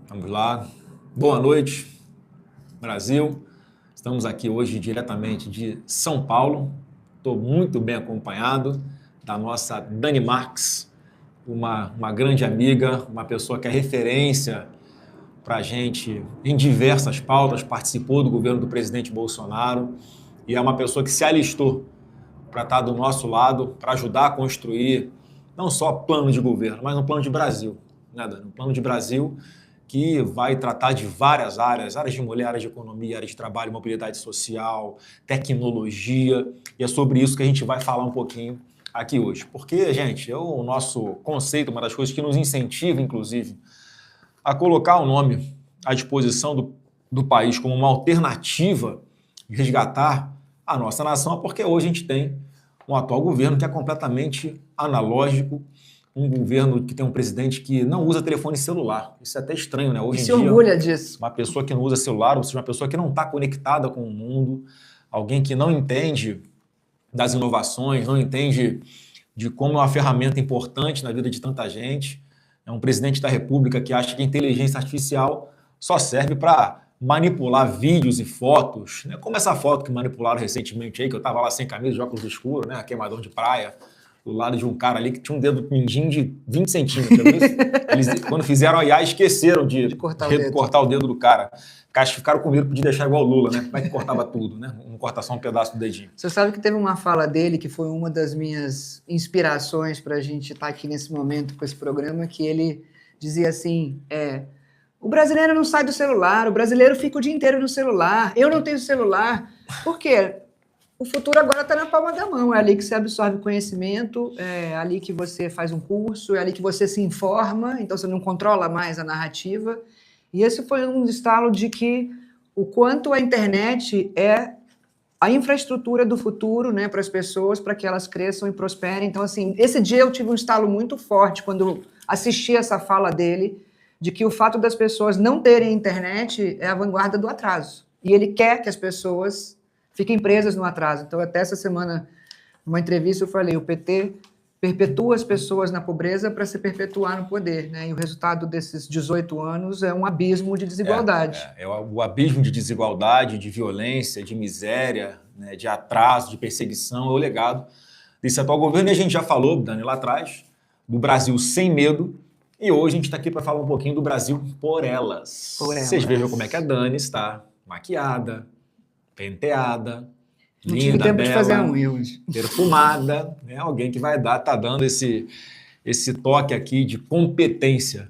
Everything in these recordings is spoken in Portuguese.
Vamos lá. Boa noite, Brasil. Estamos aqui hoje diretamente de São Paulo. Estou muito bem acompanhado da nossa Dani Marques, uma grande amiga, uma pessoa que é referência para a gente em diversas pautas, participou do governo do presidente Bolsonaro e é uma pessoa que se alistou para estar do nosso lado, para ajudar a construir não só plano de governo, mas um plano de Brasil, né, Dani? Um plano de Brasil que vai tratar de várias áreas, áreas de mulher, áreas de economia, áreas de trabalho, mobilidade social, tecnologia, e é sobre isso que a gente vai falar um pouquinho aqui hoje. Porque, gente, é o nosso conceito, uma das coisas que nos incentiva, inclusive, a colocar o nome à disposição do país como uma alternativa de resgatar a nossa nação, porque hoje a gente tem um atual governo que é completamente analógico, um governo que tem um presidente que não usa telefone celular. Isso é até estranho, né? Hoje E em se dia, orgulha disso. uma pessoa que não usa celular, ou seja, uma pessoa que não está conectada com o mundo, alguém que não entende das inovações, não entende de como é uma ferramenta importante na vida de tanta gente. É um presidente da República que acha que a inteligência artificial só serve para manipular vídeos e fotos, né? Como essa foto que manipularam recentemente aí, que eu estava lá sem camisa, de óculos escuros, né? Queimador de praia, do lado de um cara ali que tinha um dedo mindinho de 20 centímetros. Eles, quando fizeram a IA, esqueceram de cortar o dedo do cara. Ficaram com medo de deixar igual o Lula, né? Como é que cortava tudo, né? Não corta só um pedaço do dedinho. Você sabe que teve uma fala dele que foi uma das minhas inspirações para a gente estar aqui nesse momento com esse programa, que ele dizia assim, o brasileiro não sai do celular, o brasileiro fica o dia inteiro no celular, eu não tenho celular. Por quê? O futuro agora está na palma da mão, é ali que você absorve conhecimento, é ali que você faz um curso, é ali que você se informa, então você não controla mais a narrativa. E esse foi um estalo de que o quanto a internet é a infraestrutura do futuro, né, para as pessoas, para que elas cresçam e prosperem. Então, assim, esse dia eu tive um estalo muito forte quando assisti essa fala dele, de que o fato das pessoas não terem internet é a vanguarda do atraso. E ele quer que as pessoas fiquem presas no atraso. Então, até essa semana, numa entrevista, eu falei, o PT perpetua as pessoas na pobreza para se perpetuar no poder, né? E o resultado desses 18 anos é um abismo de desigualdade. É o abismo de desigualdade, de violência, de miséria, né, de atraso, de perseguição, é o legado desse atual governo. E a gente já falou, Dani, lá atrás, do Brasil sem medo, e hoje a gente está aqui para falar um pouquinho do Brasil por elas. Vocês vejam como é que a Dani está maquiada, penteada, não linda, tive tempo bela, de fazer a unha hoje. Perfumada, né? Alguém que tá dando esse toque aqui de competência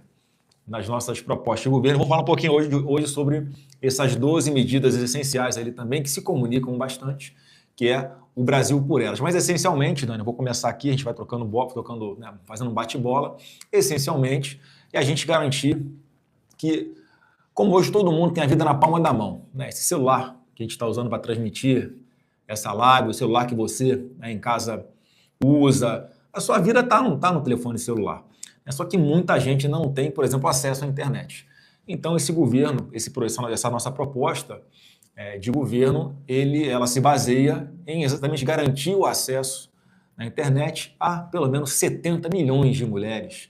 nas nossas propostas de governo. Vamos falar um pouquinho hoje sobre essas 12 medidas essenciais ali também, que se comunicam bastante, que é o Brasil por elas. Mas essencialmente, Dani, eu vou começar aqui, a gente vai né, fazendo um bate-bola, essencialmente, é a gente garantir que, como hoje todo mundo tem a vida na palma da mão, né? Esse celular que a gente está usando para transmitir essa live, o celular que você, né, em casa usa, a sua vida está no telefone celular. É só que muita gente não tem, por exemplo, acesso à internet. Então, esse governo, essa nossa proposta de governo, ela se baseia em exatamente garantir o acesso na internet a pelo menos 70 milhões de mulheres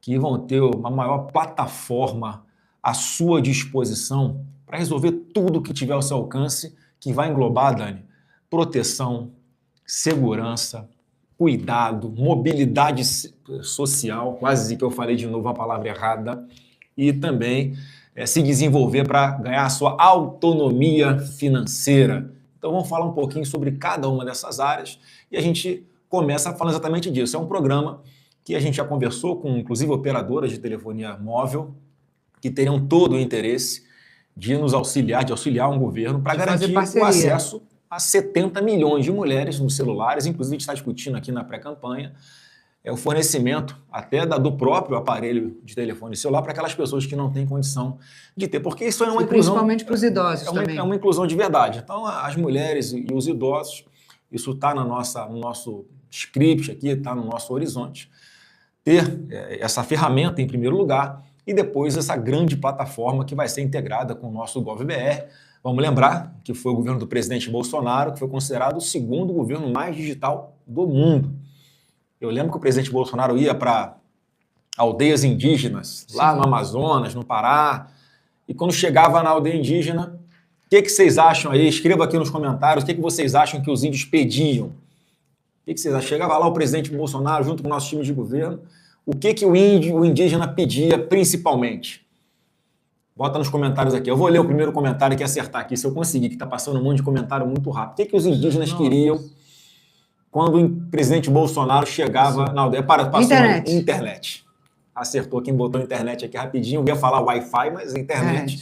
que vão ter uma maior plataforma à sua disposição para resolver tudo que tiver ao seu alcance, que vai englobar, Dani, proteção, segurança, cuidado, mobilidade social, quase que eu falei de novo a palavra errada, e também se desenvolver para ganhar a sua autonomia financeira. Então vamos falar um pouquinho sobre cada uma dessas áreas e a gente começa falando exatamente disso. É um programa que a gente já conversou com, inclusive, operadoras de telefonia móvel que teriam todo o interesse de nos auxiliar, de auxiliar um governo para garantir o acesso a 70 milhões de mulheres nos celulares. Inclusive, a gente está discutindo aqui na pré-campanha o fornecimento até do próprio aparelho de telefone celular para aquelas pessoas que não têm condição de ter, porque isso é uma inclusão... Principalmente para os idosos também. É uma inclusão de verdade. Então, as mulheres e os idosos, isso está no nosso script aqui, está no nosso horizonte, ter essa ferramenta em primeiro lugar e depois essa grande plataforma que vai ser integrada com o nosso GovBR. Vamos lembrar que foi o governo do presidente Bolsonaro que foi considerado o segundo governo mais digital do mundo. Eu lembro que o presidente Bolsonaro ia para aldeias indígenas, lá no Amazonas, no Pará. E quando chegava na aldeia indígena, o que vocês acham aí? Escreva aqui nos comentários o que vocês acham que os índios pediam. O que vocês acham? Chegava lá o presidente Bolsonaro junto com o nosso time de governo. O que o indígena pedia principalmente? Bota nos comentários aqui. Eu vou ler o primeiro comentário e acertar aqui, se eu conseguir, que está passando um monte de comentário muito rápido. O que os indígenas queriam quando o presidente Bolsonaro chegava na aldeia? Internet. Acertou quem botou internet aqui rapidinho. Eu ia falar Wi-Fi, mas internet.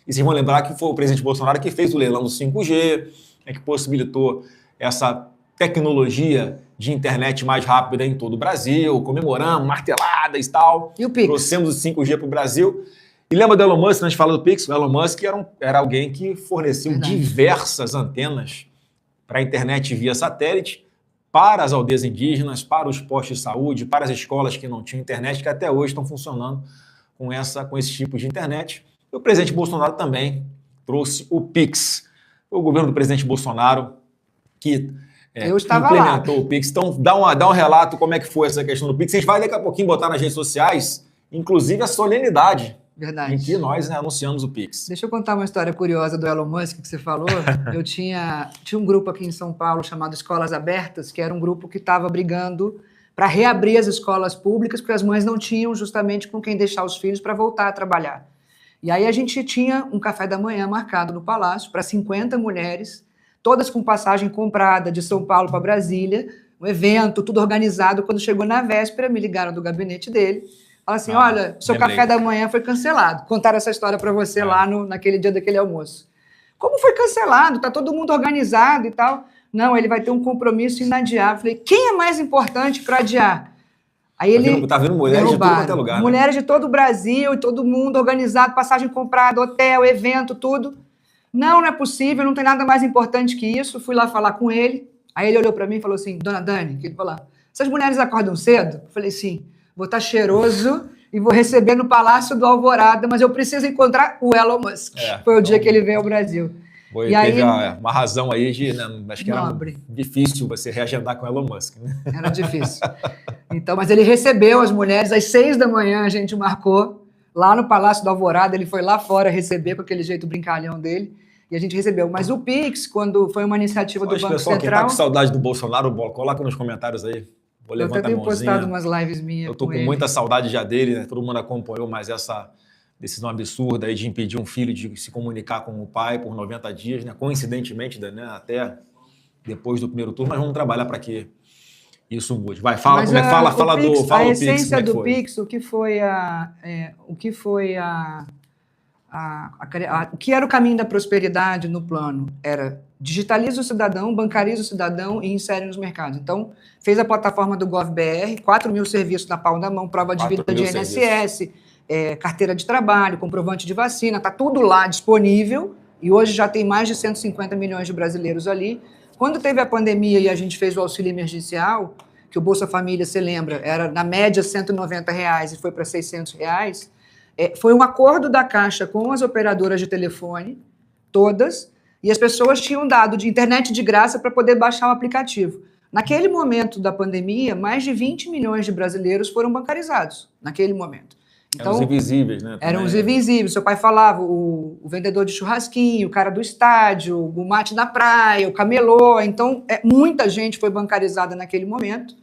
E vocês vão lembrar que foi o presidente Bolsonaro que fez o leilão do 5G, que possibilitou essa tecnologia de internet mais rápida em todo o Brasil, comemoramos, marteladas e tal. E o Pix? Trouxemos o 5G para o Brasil. E lembra do Elon Musk, quando a gente fala do Pix? O Elon Musk era alguém que forneceu diversas antenas para a internet via satélite, para as aldeias indígenas, para os postos de saúde, para as escolas que não tinham internet, que até hoje estão funcionando com esse tipo de internet. E o presidente Bolsonaro também trouxe o Pix. O governo do presidente Bolsonaro que implementou o Pix. Então, dá um relato como é que foi essa questão do Pix. A gente vai daqui a pouquinho botar nas redes sociais, inclusive a solenidade em que nós anunciamos o Pix. Deixa eu contar uma história curiosa do Elon Musk que você falou. Eu tinha um grupo aqui em São Paulo chamado Escolas Abertas, que era um grupo que estava brigando para reabrir as escolas públicas, porque as mães não tinham justamente com quem deixar os filhos para voltar a trabalhar. E aí a gente tinha um café da manhã marcado no Palácio para 50 mulheres, todas com passagem comprada de São Paulo para Brasília, um evento, tudo organizado. Quando chegou na véspera, me ligaram do gabinete dele. Falaram assim, olha, seu café da manhã foi cancelado. Contaram essa história para você lá naquele dia daquele almoço. Como foi cancelado? Está todo mundo organizado e tal. Não, ele vai ter um compromisso inadiável. Falei, quem é mais importante para adiar? Aí ele tá vendo mulheres de todo quanto é lugar, mulheres de todo o Brasil e todo mundo organizado, passagem comprada, hotel, evento, tudo. Não é possível, não tem nada mais importante que isso. Fui lá falar com ele. Aí ele olhou para mim e falou assim, dona Dani, que ele falou, essas mulheres acordam cedo? Eu falei, sim, vou estar cheiroso e vou receber no Palácio do Alvorada, mas eu preciso encontrar o Elon Musk. Foi o dia que ele veio ao Brasil. E teve uma razão aí de, acho que era difícil você reagendar com o Elon Musk. Né? Era difícil. Então, mas ele recebeu as mulheres, às 6 da manhã a gente marcou, lá no Palácio do Alvorada, ele foi lá fora receber com aquele jeito brincalhão dele, e a gente recebeu. Mas o Pix, quando foi uma iniciativa do Banco Central... Pessoal, quem tá com saudade do Bolsonaro, coloca nos comentários aí. Vou levantar a mãozinha. Eu tenho postado umas lives minhas. Eu tô com muita saudade já dele, né? Todo mundo acompanhou, mas essa decisão absurda aí de impedir um filho de se comunicar com o pai por 90 dias, né? Coincidentemente, né? Até depois do primeiro turno, mas vamos trabalhar para que isso mude. Vai, fala como é que fala do Pix. A essência do Pix, o que era o caminho da prosperidade no plano? Era digitaliza o cidadão, bancariza o cidadão e insere nos mercados. Então, fez a plataforma do GovBR, 4 mil serviços na palma da mão, prova de vida de INSS, carteira de trabalho, comprovante de vacina, está tudo lá disponível e hoje já tem mais de 150 milhões de brasileiros ali. Quando teve a pandemia e a gente fez o auxílio emergencial, que o Bolsa Família, você lembra, era na média R$190 e foi para R$600, foi um acordo da Caixa com as operadoras de telefone, todas, e as pessoas tinham dado de internet de graça para poder baixar o aplicativo. Naquele momento da pandemia, mais de 20 milhões de brasileiros foram bancarizados, naquele momento. Então, eram os invisíveis, né? Eram os invisíveis. Seu pai falava, o vendedor de churrasquinho, o cara do estádio, o mate na praia, o camelô. Então, muita gente foi bancarizada naquele momento.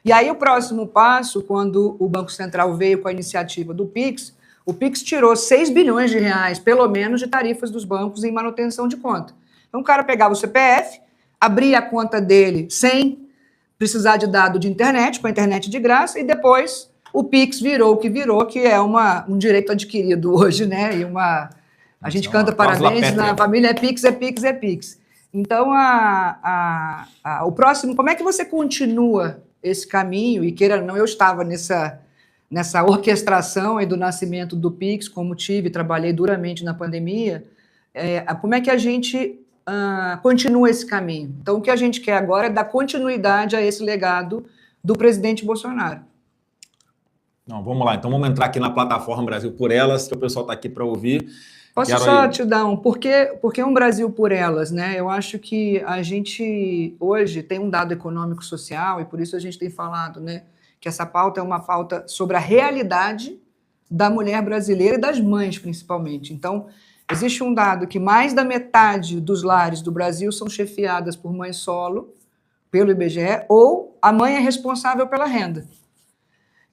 E aí, o próximo passo, quando o Banco Central veio com a iniciativa do Pix, o Pix tirou 6 bilhões de reais, pelo menos, de tarifas dos bancos em manutenção de conta. Então, o cara pegava o CPF, abria a conta dele sem precisar de dado de internet, com a internet de graça, e depois o Pix virou o que virou, que é um direito adquirido hoje, né? E a gente canta parabéns na família, é Pix, é Pix, é Pix. Então, o próximo, como é que você continua esse caminho? E queira ou não, eu estava nessa orquestração aí do nascimento do Pix, como trabalhei duramente na pandemia, como é que a gente continua esse caminho? Então, o que a gente quer agora é dar continuidade a esse legado do presidente Bolsonaro. Não, vamos lá. Então, vamos entrar aqui na plataforma Brasil por Elas, que o pessoal está aqui para ouvir. Posso só te dar por que um Brasil por Elas, né? Eu acho que a gente hoje tem um dado econômico social e por isso a gente tem falado, né, que essa pauta é uma pauta sobre a realidade da mulher brasileira e das mães, principalmente. Então, existe um dado que mais da metade dos lares do Brasil são chefiadas por mãe solo, pelo IBGE, ou a mãe é responsável pela renda.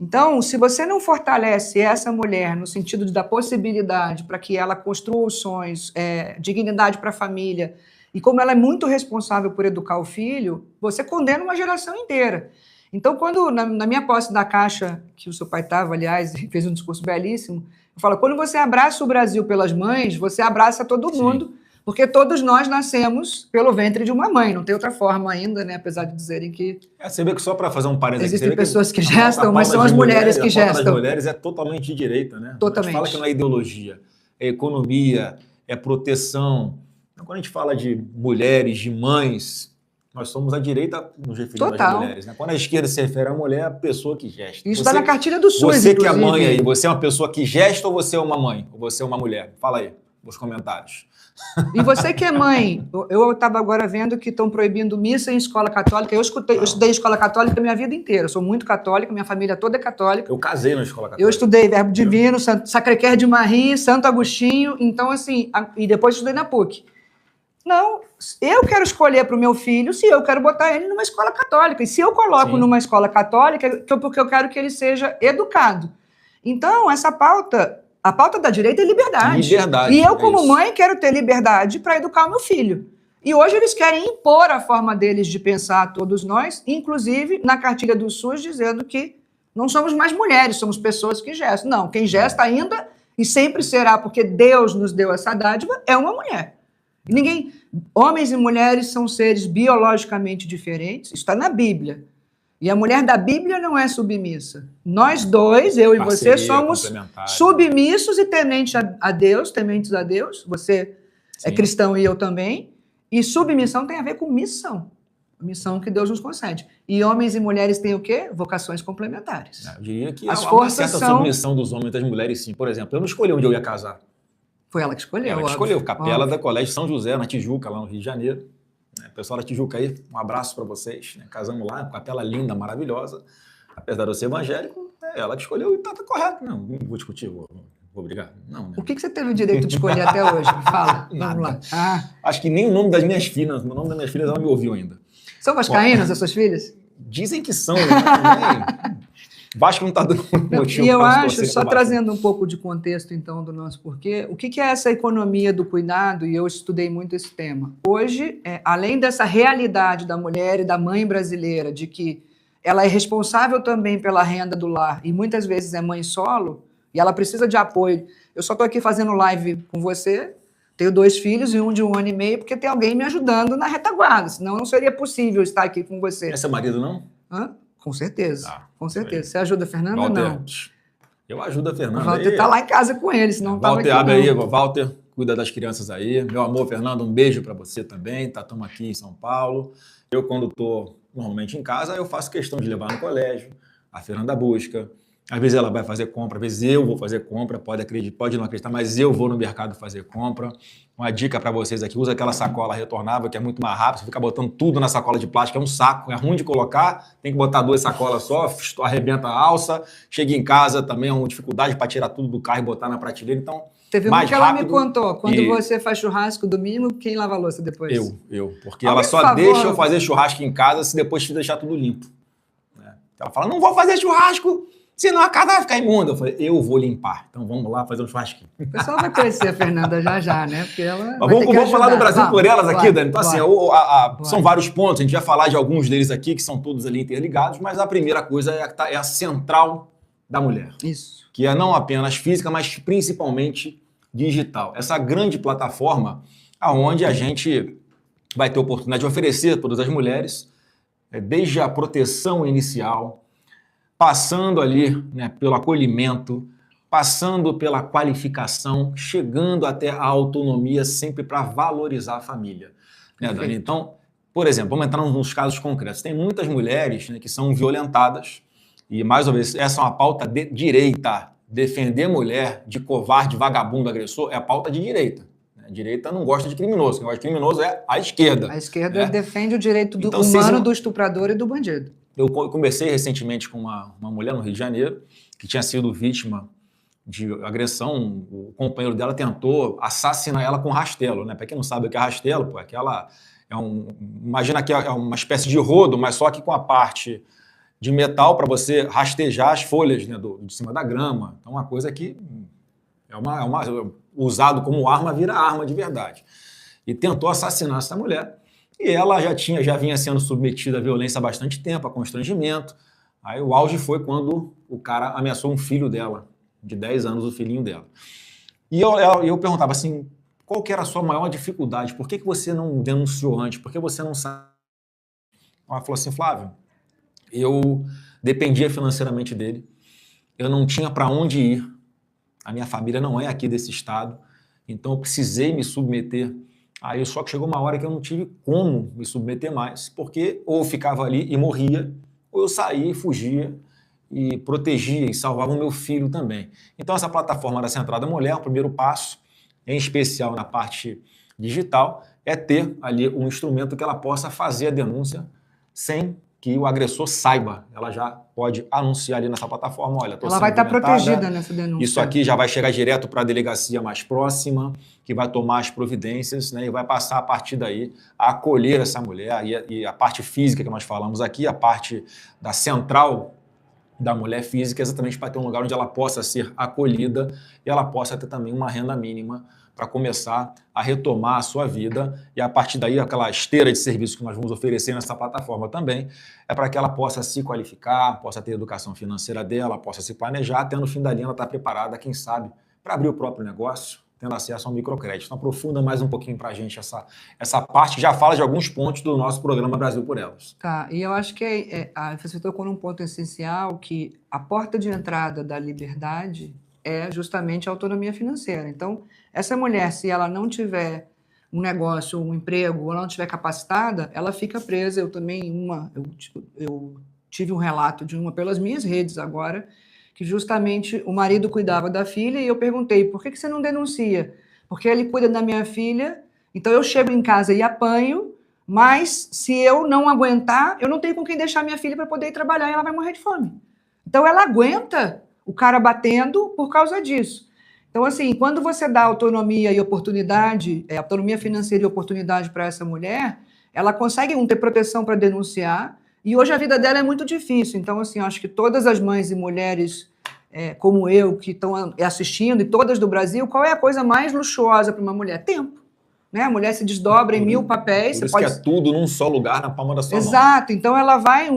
Então, se você não fortalece essa mulher no sentido de dar possibilidade para que ela construa os sonhos, dignidade para a família, e como ela é muito responsável por educar o filho, você condena uma geração inteira. Então, quando, na minha posse da Caixa, que o seu pai estava, aliás, fez um discurso belíssimo, eu falo, quando você abraça o Brasil pelas mães, você abraça todo mundo, sim, porque todos nós nascemos pelo ventre de uma mãe, não tem outra forma ainda, né? Apesar de dizerem que... Você vê que só para fazer um parênteses... Existem pessoas que gestam, mas são as mulheres que gestam. A pauta das mulheres é totalmente de direita, né? Totalmente. A gente fala que não é ideologia, é economia, é proteção. Então, quando a gente fala de mulheres, de mães, nós somos a direita nos referindo às mulheres, né? Quando a esquerda se refere à mulher, é a pessoa que gesta. Isso está na cartilha do SUS, você que é mãe aí, você é uma pessoa que gesta ou você é uma mãe? Ou você é uma mulher? Fala aí, nos comentários. E você que é mãe, eu estava agora vendo que estão proibindo missa em escola católica. Eu estudei em escola católica a minha vida inteira. Eu sou muito católica, minha família toda é católica. Eu casei na escola católica. Eu estudei Verbo Divino, Sacré-Cœur de Marie, Santo Agostinho. Então, assim, e depois estudei na PUC. Não, eu quero escolher para o meu filho se eu quero botar ele numa escola católica. E se eu coloco numa escola católica, é porque eu quero que ele seja educado. Então, essa pauta... A pauta da direita é liberdade. Liberdade. E eu, como mãe, quero ter liberdade para educar o meu filho. E hoje eles querem impor a forma deles de pensar a todos nós, inclusive na cartilha do SUS, dizendo que não somos mais mulheres, somos pessoas que gestam. Não, quem gesta ainda, e sempre será, porque Deus nos deu essa dádiva, é uma mulher. E homens e mulheres são seres biologicamente diferentes, isso está na Bíblia. E a mulher da Bíblia não é submissa. Nós dois, eu e você, somos submissos e tementes a Deus. Você é cristão e eu também. E submissão tem a ver com missão. Missão que Deus nos concede. E homens e mulheres têm o quê? Vocações complementares. Eu diria que há uma certa submissão dos homens e das mulheres, sim. Por exemplo, eu não escolhi onde eu ia casar. Foi ela que escolheu. Ela que escolheu. Capela da Colégio São José, na Tijuca, lá no Rio de Janeiro. Pessoal da Tijuca aí, um abraço para vocês. Casamos lá, com a capela linda, maravilhosa. Apesar de eu ser evangélico, é ela que escolheu e tá correto. Não vou discutir, vou brigar. Não, né? O que você teve o direito de escolher até hoje? Me fala. Vamos lá. Acho que nem o nome das minhas filhas, o nome das minhas filhas ela me ouviu ainda. São vascaínas as suas filhas? Dizem que são, né? Vasco não está dando motivo. E eu acho, só trazendo um pouco de contexto, então, do nosso porquê, o que é essa economia do cuidado? E eu estudei muito esse tema. Hoje, além dessa realidade da mulher e da mãe brasileira, de que ela é responsável também pela renda do lar, e muitas vezes é mãe solo, e ela precisa de apoio. Eu só estou aqui fazendo live com você, tenho 2 filhos e um de 1 ano e meio, porque tem alguém me ajudando na retaguarda, senão não seria possível estar aqui com você. É seu marido, não? Com certeza, com certeza. Você ajuda a Fernanda? Walter, não. Eu ajudo a Fernanda. O Walter está lá em casa com ele, senão estava aqui. Walter, abre aí, Walter, cuida das crianças aí. Meu amor, Fernanda, um beijo para você também. Estamos aqui em São Paulo. Eu, quando estou normalmente em casa, eu faço questão de levar no colégio. A Fernanda busca. Às vezes ela vai fazer compra, às vezes eu vou fazer compra, pode não acreditar, mas eu vou no mercado fazer compra. Uma dica para vocês aqui, usa aquela sacola retornável, que é muito mais rápido, você fica botando tudo na sacola de plástico, é um saco, é ruim de colocar, tem que botar 2 sacolas só, arrebenta a alça, chega em casa também é uma dificuldade para tirar tudo do carro e botar na prateleira, então teve uma que ela me contou, quando você faz churrasco domingo, quem lava a louça depois? Porque ela só deixa eu fazer churrasco em casa se depois deixar tudo limpo. Ela fala, não vou fazer churrasco, senão a casa vai ficar imunda. Eu falei, eu vou limpar. Então vamos lá fazer um churrasquinho. O pessoal vai conhecer a Fernanda já, né? Porque ela vamos falar do Brasil por elas aqui, Dani. Então, assim, são vários pontos. A gente vai falar de alguns deles aqui, que são todos ali interligados, mas a primeira coisa é a central da mulher. Isso. Que é não apenas física, mas principalmente digital. Essa grande plataforma onde a gente vai ter a oportunidade de oferecer a todas as mulheres, desde a proteção inicial, passando ali, né, pelo acolhimento, passando pela qualificação, chegando até a autonomia, sempre para valorizar a família. Né, Dani? Então, por exemplo, vamos entrar nos casos concretos. Tem muitas mulheres, né, que são violentadas, e mais uma vez, essa é uma pauta de direita. Defender mulher de covarde, vagabundo, agressor, é a pauta de direita. A direita não gosta de criminoso. Quem gosta de criminoso é a esquerda. A esquerda defende o direito humano do estuprador e do bandido. Eu conversei recentemente com uma mulher no Rio de Janeiro que tinha sido vítima de agressão. O companheiro dela tentou assassinar ela com rastelo, né? Para quem não sabe o que é rastelo, pô, imagina que é uma espécie de rodo, mas só que com a parte de metal para você rastejar as folhas, né, de cima da grama. Então, uma coisa que usado como arma vira arma de verdade. E tentou assassinar essa mulher. E ela já vinha sendo submetida à violência há bastante tempo, a constrangimento. Aí o auge foi quando o cara ameaçou um filho dela, de 10 anos, o filhinho dela. E eu perguntava assim, qual que era a sua maior dificuldade? Por que você não denunciou antes? Por que você não sabe? Ela falou assim, Flávio, eu dependia financeiramente dele, eu não tinha para onde ir, a minha família não é aqui desse estado, então eu precisei me submeter. Aí só que chegou uma hora que eu não tive como me submeter mais, porque ou eu ficava ali e morria, ou eu saía e fugia e protegia e salvava o meu filho também. Então essa plataforma da Central da Mulher, o primeiro passo, em especial na parte digital, é ter ali um instrumento que ela possa fazer a denúncia sem que o agressor saiba. Ela já pode anunciar ali nessa plataforma, olha, ela vai estar protegida nessa denúncia. Isso aqui já vai chegar direto para a delegacia mais próxima, que vai tomar as providências, né, e vai passar a partir daí a acolher essa mulher. E a parte física que nós falamos aqui, a parte da central da mulher física, exatamente para ter um lugar onde ela possa ser acolhida e ela possa ter também uma renda mínima para começar a retomar a sua vida, e a partir daí aquela esteira de serviços que nós vamos oferecer nessa plataforma também é para que ela possa se qualificar, possa ter a educação financeira dela, possa se planejar, até no fim da linha ela estar preparada, quem sabe, para abrir o próprio negócio, tendo acesso ao microcrédito. Então aprofunda mais um pouquinho para a gente essa parte, que já fala de alguns pontos do nosso programa Brasil por Elas. Tá, e eu acho que você tocou num ponto essencial, que a porta de entrada da liberdade é justamente a autonomia financeira. Então, essa mulher, se ela não tiver um negócio, um emprego, ou ela não estiver capacitada, ela fica presa. Eu também, eu tive um relato de uma pelas minhas redes agora, que justamente o marido cuidava da filha, e eu perguntei, por que você não denuncia? Porque ele cuida da minha filha, então eu chego em casa e apanho, mas se eu não aguentar, eu não tenho com quem deixar minha filha para poder ir trabalhar e ela vai morrer de fome. Então ela aguenta o cara batendo por causa disso. Então, assim, quando você dá autonomia e oportunidade, autonomia financeira e oportunidade para essa mulher, ela consegue ter proteção para denunciar, e hoje a vida dela é muito difícil. Então, assim, eu acho que todas as mães e mulheres como eu, que estão assistindo, e todas do Brasil, qual é a coisa mais luxuosa para uma mulher? Tempo. Né? A mulher se desdobra em 1000 papéis. Por isso que é tudo num só lugar, na palma da sua mão. Exato. Então, ela vai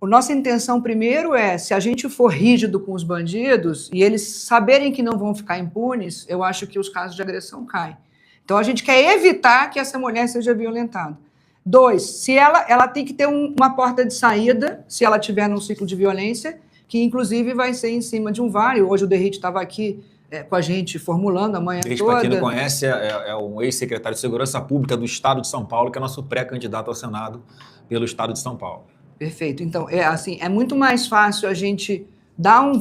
a nossa intenção primeiro é, se a gente for rígido com os bandidos e eles saberem que não vão ficar impunes, eu acho que os casos de agressão caem. Então a gente quer evitar que essa mulher seja violentada. 2, se ela tem que ter uma porta de saída, se ela estiver num ciclo de violência, que inclusive vai ser em cima de um vale. Hoje o Derrite estava aqui com a gente formulando a manhã toda. Para quem não conhece, é um ex-secretário de Segurança Pública do Estado de São Paulo, que é nosso pré-candidato ao Senado pelo Estado de São Paulo. Perfeito. Então, é muito mais fácil a gente dar um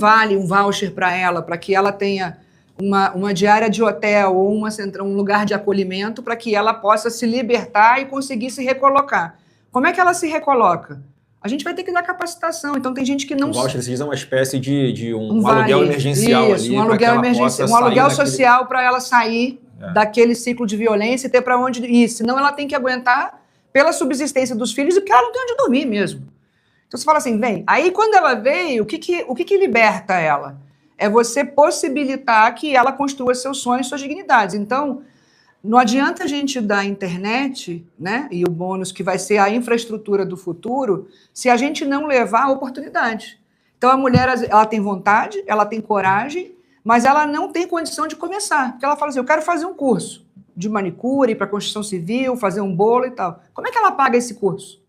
voucher para ela, para que ela tenha uma diária de hotel ou um lugar de acolhimento, para que ela possa se libertar e conseguir se recolocar. Como é que ela se recoloca? A gente vai ter que dar capacitação. Então, tem gente que não... O voucher é uma espécie de um aluguel emergencial. Isso, ali, um aluguel emergencial, um aluguel social para ela sair daquele ciclo de violência e ter para onde ir. Senão ela tem que aguentar pela subsistência dos filhos e porque ela não tem onde dormir mesmo. Então você fala assim, vem. Aí quando ela veio, o que liberta ela? É você possibilitar que ela construa seus sonhos, suas dignidades. Então, não adianta a gente dar a internet, né, e o bônus que vai ser a infraestrutura do futuro, se a gente não levar a oportunidade. Então a mulher, ela tem vontade, ela tem coragem, mas ela não tem condição de começar. Porque ela fala assim, eu quero fazer um curso de manicure para construção civil, fazer um bolo e tal. Como é que ela paga esse curso?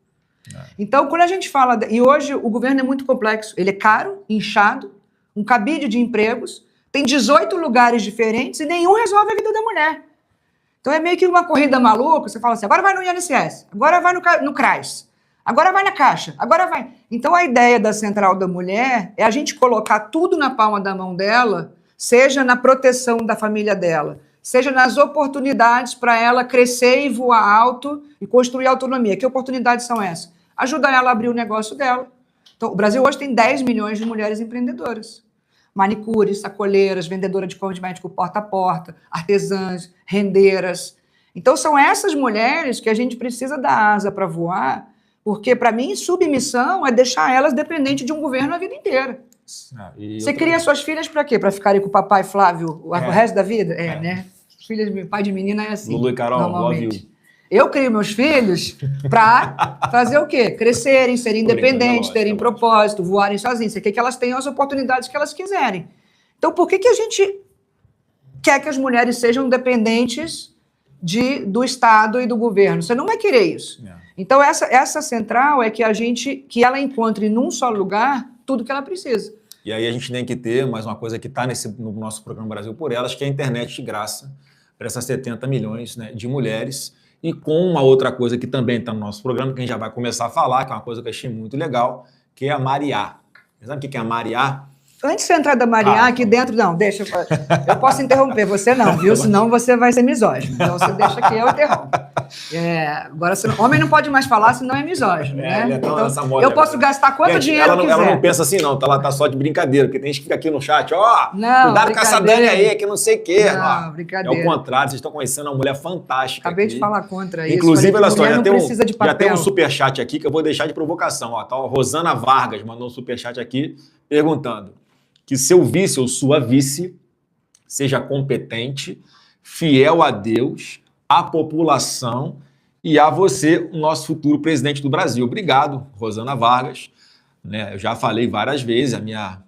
Então, quando a gente fala... E hoje o governo é muito complexo. Ele é caro, inchado, um cabide de empregos, tem 18 lugares diferentes e nenhum resolve a vida da mulher. Então é meio que uma corrida maluca. Você fala assim, agora vai no INSS, agora vai no CRAS, agora vai na Caixa, agora vai... Então a ideia da Central da Mulher é a gente colocar tudo na palma da mão dela, seja na proteção da família dela, seja nas oportunidades para ela crescer e voar alto e construir autonomia. Que oportunidades são essas? ajuda ela a abrir o negócio dela. Então, o Brasil hoje tem 10 milhões de mulheres empreendedoras. Manicures, sacoleiras, vendedora de cosmético porta a porta, artesãs, rendeiras. Então, são essas mulheres que a gente precisa dar asa para voar, porque, para mim, submissão é deixar elas dependentes de um governo a vida inteira. Você cria suas filhas para quê? Para ficarem com o papai Flávio o resto da vida? Né? Filhas de pai de menina é assim. Lulu e Carol, normalmente. Eu crio meus filhos para fazer o quê? Crescerem, serem independentes, terem propósito, voarem sozinhos. Você quer que elas tenham as oportunidades que elas quiserem. Então, por que a gente quer que as mulheres sejam dependentes do Estado e do governo? Você não vai querer isso. Então, essa central é que ela encontre num só lugar tudo que ela precisa. E aí a gente tem que ter mais uma coisa que está no nosso programa Brasil por Elas, que é a internet de graça para essas 70 milhões, né, de mulheres. E com uma outra coisa que também está no nosso programa, que a gente já vai começar a falar, que é uma coisa que eu achei muito legal, que é a Mariá. Sabe o que é a Mariá? Antes de você entrar da Mariá, aqui dentro... Não, deixa... Eu posso interromper, você não, viu? Senão você vai ser misógino. Então você deixa que eu interrompo. Agora, homem não pode mais falar, senão é misógino, né? Então, eu posso gastar quanto dinheiro quiser. Ela não pensa assim, não. Ela tá só de brincadeira, porque tem gente que fica aqui no chat, cuidado com essa Dani aí, que não sei o quê. Não, brincadeira. É o contrário, vocês estão conhecendo uma mulher fantástica. Acabei aqui. de falar contra isso. Inclusive, olha só, já tem um superchat aqui que eu vou deixar de provocação. Tá, a Rosana Vargas mandou um superchat aqui perguntando que seu vice ou sua vice seja competente, fiel a Deus, à população e a você, o nosso futuro presidente do Brasil. Obrigado, Rosana Vargas. Eu já falei várias vezes, a minha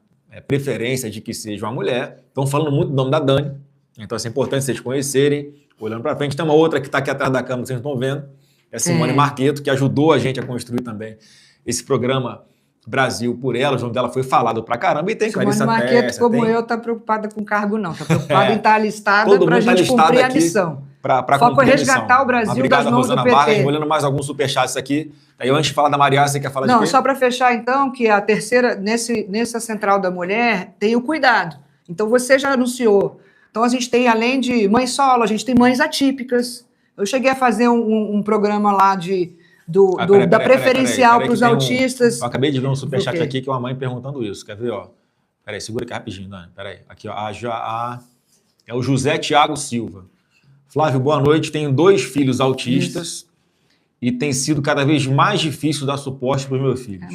preferência é de que seja uma mulher. Estão falando muito do nome da Dani, então é importante vocês conhecerem. Olhando para frente, tem uma outra que está aqui atrás da câmera, que vocês estão vendo, é a Simone Marqueto, que ajudou a gente a construir também esse programa Brasil por Elas, onde ela foi falado pra caramba, e tem Clarissa Marqueto, Tessa, como eu, tá preocupada com cargo, não. Tá preocupada em estar alistada para a gente cumprir a missão. Foco é resgatar o Brasil das mãos do PT. Vargas, olhando mais alguns superchats aqui. Aí, antes de falar da Mariá, você quer falar de quê? Não, só para fechar, então, que a terceira, nessa central da mulher, tem o cuidado. Então, você já anunciou. Então, a gente tem, além de mãe solo, a gente tem mães atípicas. Eu cheguei a fazer um programa lá da preferencial para os autistas. Eu acabei de ver um superchat aqui que é uma mãe perguntando isso. Quer ver, ó? Peraí, segura aqui rapidinho, Dani. Peraí. Aqui, ó. É o José Tiago Silva. Flávio, boa noite. Tenho 2 filhos autistas e tem sido cada vez mais difícil dar suporte para os meus filhos.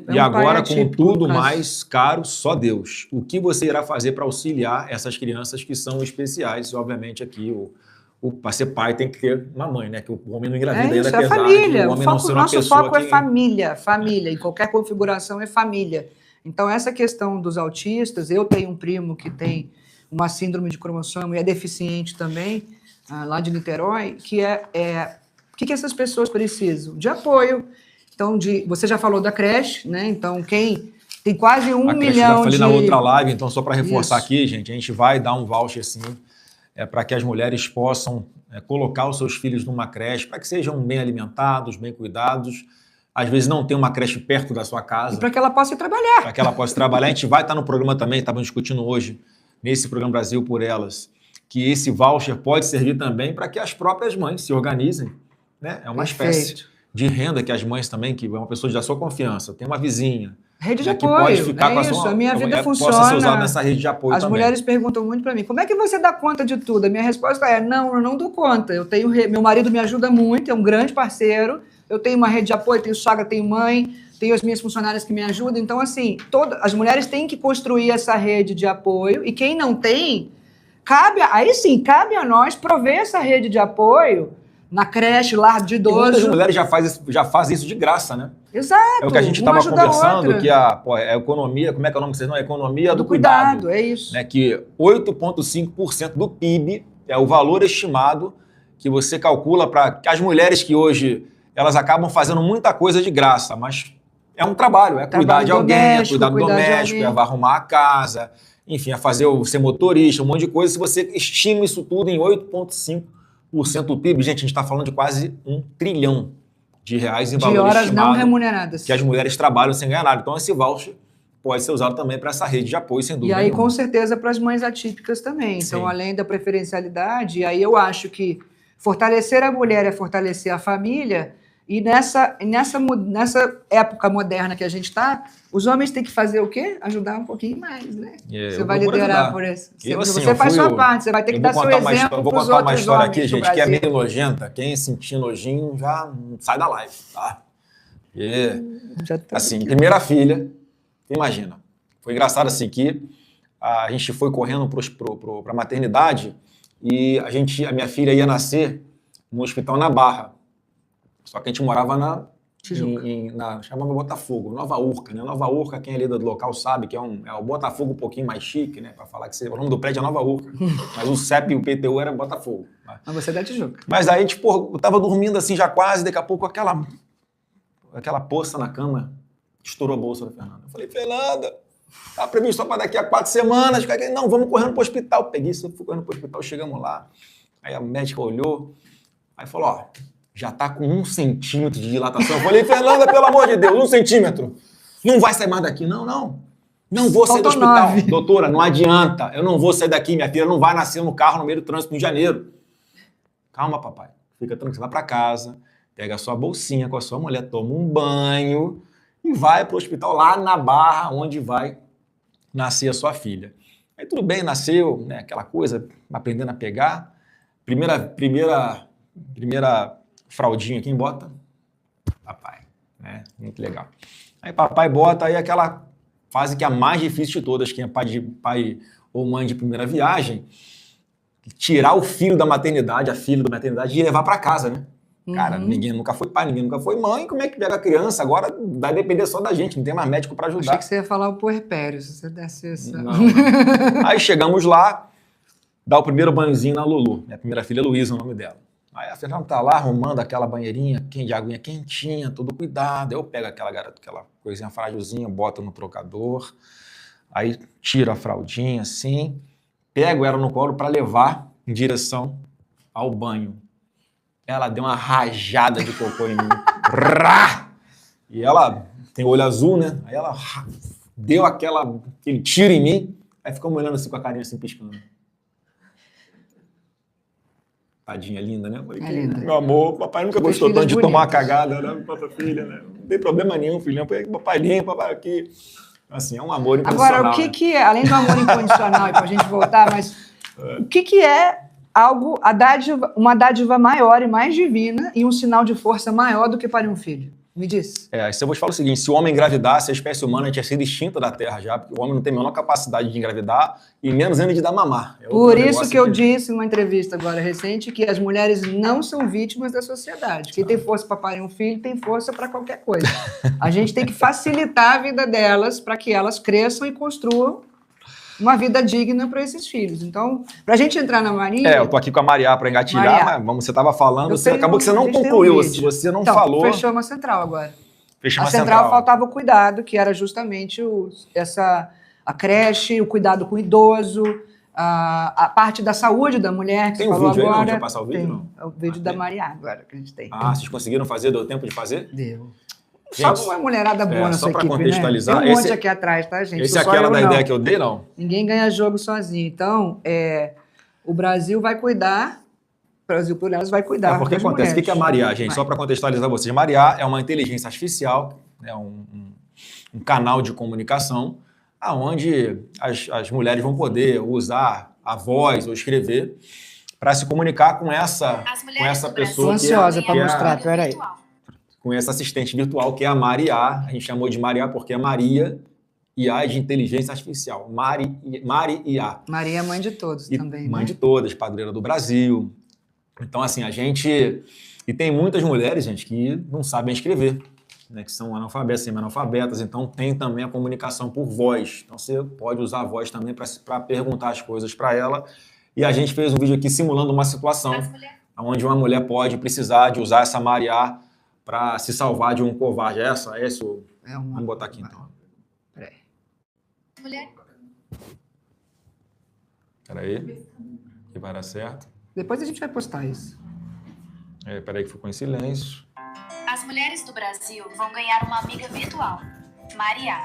E agora, com tudo mais caro, só Deus. O que você irá fazer para auxiliar essas crianças que são especiais? E, obviamente, aqui para ser pai tem que ter uma mãe, né? Que o homem não engravida ainda, apesar família. O homem não ser uma pessoa. Nosso foco é família. Em qualquer configuração é família. Então, essa questão dos autistas, eu tenho um primo que tem uma síndrome de cromossomo e é deficiente também, lá de Niterói, que o que essas pessoas precisam? De apoio. Então, você já falou da creche, né? Então, quem tem quase 1 milhão de... Já falei na outra live, então só para reforçar aqui, gente, a gente vai dar um voucher, sim, para que as mulheres possam colocar os seus filhos numa creche, para que sejam bem alimentados, bem cuidados. Às vezes não tem uma creche perto da sua casa. E para que ela possa ir trabalhar. Para que ela possa trabalhar. A gente vai estar no programa também, estávamos discutindo hoje, nesse programa Brasil por Elas, que esse voucher pode servir também para que as próprias mães se organizem. Né? É uma espécie de renda que as mães também, que é uma pessoa da sua confiança, tem uma vizinha. Rede de que apoio, pode ficar com a minha vida funciona. Possa ser usada nessa rede de apoio As também. mulheres perguntam muito para mim, como é que você dá conta de tudo? A minha resposta é, não, eu não dou conta. Meu marido me ajuda muito, é um grande parceiro, eu tenho uma rede de apoio, tenho sogra, tenho mãe, tenho as minhas funcionárias que me ajudam. Então, assim, as mulheres têm que construir essa rede de apoio, e quem não tem, cabe a nós prover essa rede de apoio na creche, lar de idoso. Muitas mulheres já fazem isso de graça, né? Exato. É o que a gente estava conversando, que a economia, como é que é o nome que vocês não? A economia do cuidado. É isso. Né? Que 8,5% do PIB é o valor estimado que você calcula para as mulheres que hoje elas acabam fazendo muita coisa de graça, mas é um trabalho, é cuidar de alguém, é cuidar do doméstico, é arrumar a casa, enfim, é ser motorista, um monte de coisa. Se você estima isso tudo em 8,5% do PIB, gente, a gente está falando de quase R$1 trilhão em valor de horas estimado não remuneradas. Que as mulheres trabalham sem ganhar nada. Então, esse voucher pode ser usado também para essa rede de apoio, sem dúvida. E aí, nenhuma. com certeza, para as mães atípicas também. Então, sim, além da preferencialidade, aí eu acho que fortalecer a mulher é fortalecer a família, E nessa época moderna que a gente está, os homens têm que fazer o quê? Ajudar um pouquinho mais, né? Você vai liderar por isso. Você faz sua parte, você vai ter que dar seu exemplo para os outros homens. Vou contar uma história aqui, gente, que é meio nojenta. Quem sentir nojinho já sai da live, tá? Assim, primeira filha, imagina. Foi engraçado assim que a gente foi correndo para a maternidade e a minha filha ia nascer no hospital na Barra. Só que a gente morava chamava Botafogo, Nova Urca, né? Nova Urca, quem é ali do local sabe que é o Botafogo um pouquinho mais chique, né? Para falar que o nome do prédio é Nova Urca, mas o CEP e o PTU era Botafogo. Mas você é da Tijuca. Mas aí, tipo, eu tava dormindo assim já quase, daqui a pouco aquela poça na cama estourou a bolsa da Fernanda. Eu falei, Fernanda, tá previsto só para daqui a 4 semanas. Não, vamos correndo pro hospital. Peguei isso, fui correndo pro hospital, chegamos lá. Aí a médica olhou, aí falou, ó, já tá com 1 centímetro de dilatação. Eu falei, Fernanda, pelo amor de Deus, 1 centímetro. Não vai sair mais daqui. Não vou sair do hospital. 9. Doutora, não adianta. Eu não vou sair daqui. Minha filha não vai nascer no carro no meio do trânsito em janeiro. Calma, papai. Fica tranquilo. Você vai para casa, pega a sua bolsinha com a sua mulher, toma um banho e vai pro hospital lá na Barra, onde vai nascer a sua filha. Aí tudo bem, nasceu, né? Aquela coisa, aprendendo a pegar. Primeira fraldinha, quem bota? Papai, né? Muito legal. Aí papai bota, aí aquela fase que é a mais difícil de todas, quem é pai ou mãe de primeira viagem, tirar o filho da maternidade, a filha da maternidade e levar para casa, né? Cara, ninguém nunca foi pai, ninguém nunca foi mãe, como é que pega a criança? Agora vai depender só da gente, não tem mais médico para ajudar. Achei que você ia falar o puerpério, se você desse essa... Não. Aí chegamos lá, dá o primeiro banhozinho na Lulu, minha primeira filha Luísa, é o nome dela. Aí a Fernanda tá lá arrumando aquela banheirinha de aguinha quentinha, todo cuidado. Eu pego aquela coisinha frágilzinha, boto no trocador, aí tiro a fraldinha assim, pego ela no colo para levar em direção ao banho. Ela deu uma rajada de cocô em mim. E ela tem olho azul, né? Aí ela deu aquele tiro em mim, aí ficou me olhando assim com a carinha assim piscando. Tadinha linda, né? Falei, linda. Meu amor, papai nunca gostou tanto de tomar uma cagada, né? Papai, filha, né? Não tem problema nenhum, filhinho. Papai limpa, papai aqui. Assim, é um amor incondicional. Agora, o que é, além do amor incondicional, e pra gente voltar, mas o que é uma dádiva maior e mais divina e um sinal de força maior do que parir um filho? Me diz. Se eu vou te falar o seguinte, se o homem engravidasse, a espécie humana tinha sido extinta da Terra já, porque o homem não tem a menor capacidade de engravidar e menos ainda de dar mamar. Por isso que eu disse numa entrevista agora recente que as mulheres não são vítimas da sociedade. Quem tem força para parir um filho tem força para qualquer coisa. A gente tem que facilitar a vida delas para que elas cresçam e construam uma vida digna para esses filhos. Então, para a gente entrar na Maria... eu tô aqui com a Maria para engatilhar, mas como você estava falando, acabou que você não concluiu, você não falou... Fechou uma central agora. A central faltava o cuidado, que era justamente a creche, o cuidado com o idoso, a parte da saúde da mulher, que tem você falou vídeo agora. Aí, não? Já passar o vídeo, não? É o vídeo da Maria agora que a gente tem. Vocês conseguiram fazer? Deu tempo de fazer? Deu. Gente, só uma mulherada boa nessa equipe, só para contextualizar, né? Tem um monte aqui atrás, tá, gente? Esse é aquela da ideia que eu dei, não? Ninguém ganha jogo sozinho. Então, o Brasil vai cuidar, o Brasil por elas vai cuidar. Porque acontece, o que é a Maria, gente? Só para contextualizar vocês. Maria é uma inteligência artificial, é um canal de comunicação, onde as mulheres vão poder usar a voz ou escrever para se comunicar com essa pessoa. Estou ansiosa para mostrar, peraí. Com essa assistente virtual que é a Maria. A gente chamou de Maria porque é Maria IA de inteligência artificial. Mari IA. Maria é mãe de todos também. Mãe de todas, padroeira do Brasil. Então, assim, e tem muitas mulheres, gente, que não sabem escrever, né, que são analfabetas, semi-analfabetas, então tem também a comunicação por voz. Então, você pode usar a voz também para perguntar as coisas para ela. E a gente fez um vídeo aqui simulando uma situação onde uma mulher pode precisar de usar essa Maria para se salvar de um covarde. Vamos botar aqui, então. Peraí. Peraí, que vai dar certo. Depois a gente vai postar isso. Peraí que ficou em silêncio. As mulheres do Brasil vão ganhar uma amiga virtual, Maria,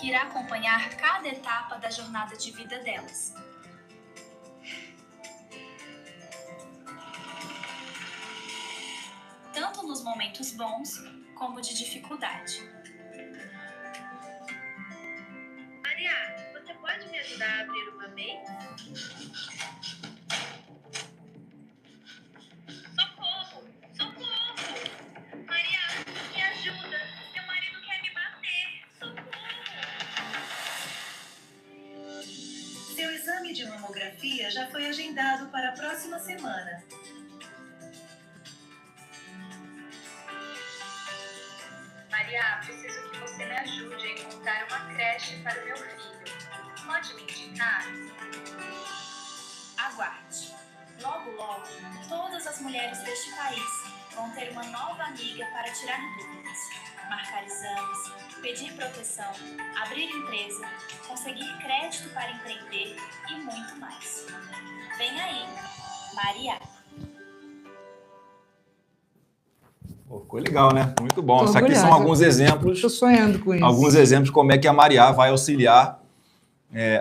que irá acompanhar cada etapa da jornada de vida delas. Tanto nos os momentos bons como de dificuldade. Maria, você pode me ajudar a abrir uma MEI? Socorro! Socorro! Maria, me ajuda! Meu marido quer me bater! Socorro! Seu exame de mamografia já foi agendado para a próxima semana. Maria, preciso que você me ajude a encontrar uma creche para o meu filho. Pode me indicar? Aguarde. Logo, logo, todas as mulheres deste país vão ter uma nova amiga para tirar dúvidas, marcar exames, pedir proteção, abrir empresa, conseguir crédito para empreender e muito mais. Vem aí, Maria. Pô, ficou legal, né? Muito bom. Tô Isso aqui são orgulhosa. alguns exemplos. Estou sonhando com isso. Alguns exemplos de como é que a Mariá vai auxiliar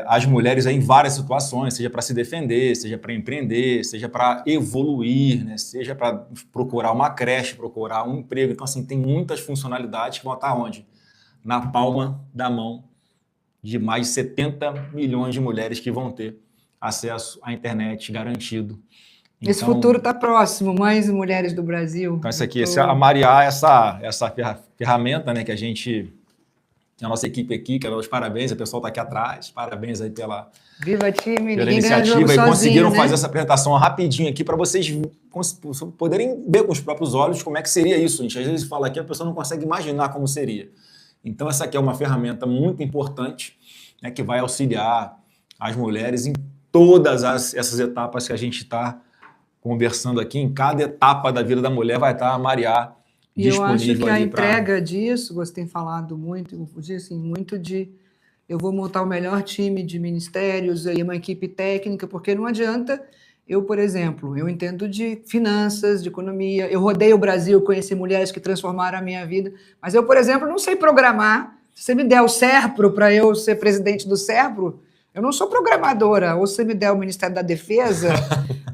as mulheres aí em várias situações, seja para se defender, seja para empreender, seja para evoluir, né? Seja para procurar uma creche, procurar um emprego. Então, assim, tem muitas funcionalidades que vão estar onde? Na palma da mão de mais de 70 milhões de mulheres que vão ter acesso à internet garantido. Esse Então, futuro está próximo, mais mulheres do Brasil. Então, isso aqui, a Mariá, essa ferramenta, né, que a nossa equipe aqui, quero dar os parabéns, o pessoal está aqui atrás, parabéns aí pela Viva time, pela ninguém ganha jogo iniciativa e sozinho, conseguiram né? fazer essa apresentação rapidinho aqui para vocês poderem ver com os próprios olhos como é que seria isso. A gente às vezes fala aqui, a pessoa não consegue imaginar como seria. Então, essa aqui é uma ferramenta muito importante, né, que vai auxiliar as mulheres em todas essas etapas que a gente está conversando aqui. Em cada etapa da vida da mulher vai estar a Mariá E eu disponível acho que a ali entrega disso, você tem falado muito, assim, muito de eu vou montar o melhor time de ministérios e uma equipe técnica, porque não adianta eu, por exemplo, eu entendo de finanças, de economia, eu rodei o Brasil, conheci mulheres que transformaram a minha vida, mas eu, por exemplo, não sei programar. Se você me der o SERPRO para eu ser presidente do SERPRO, eu não sou programadora, ou se você me der o Ministério da Defesa,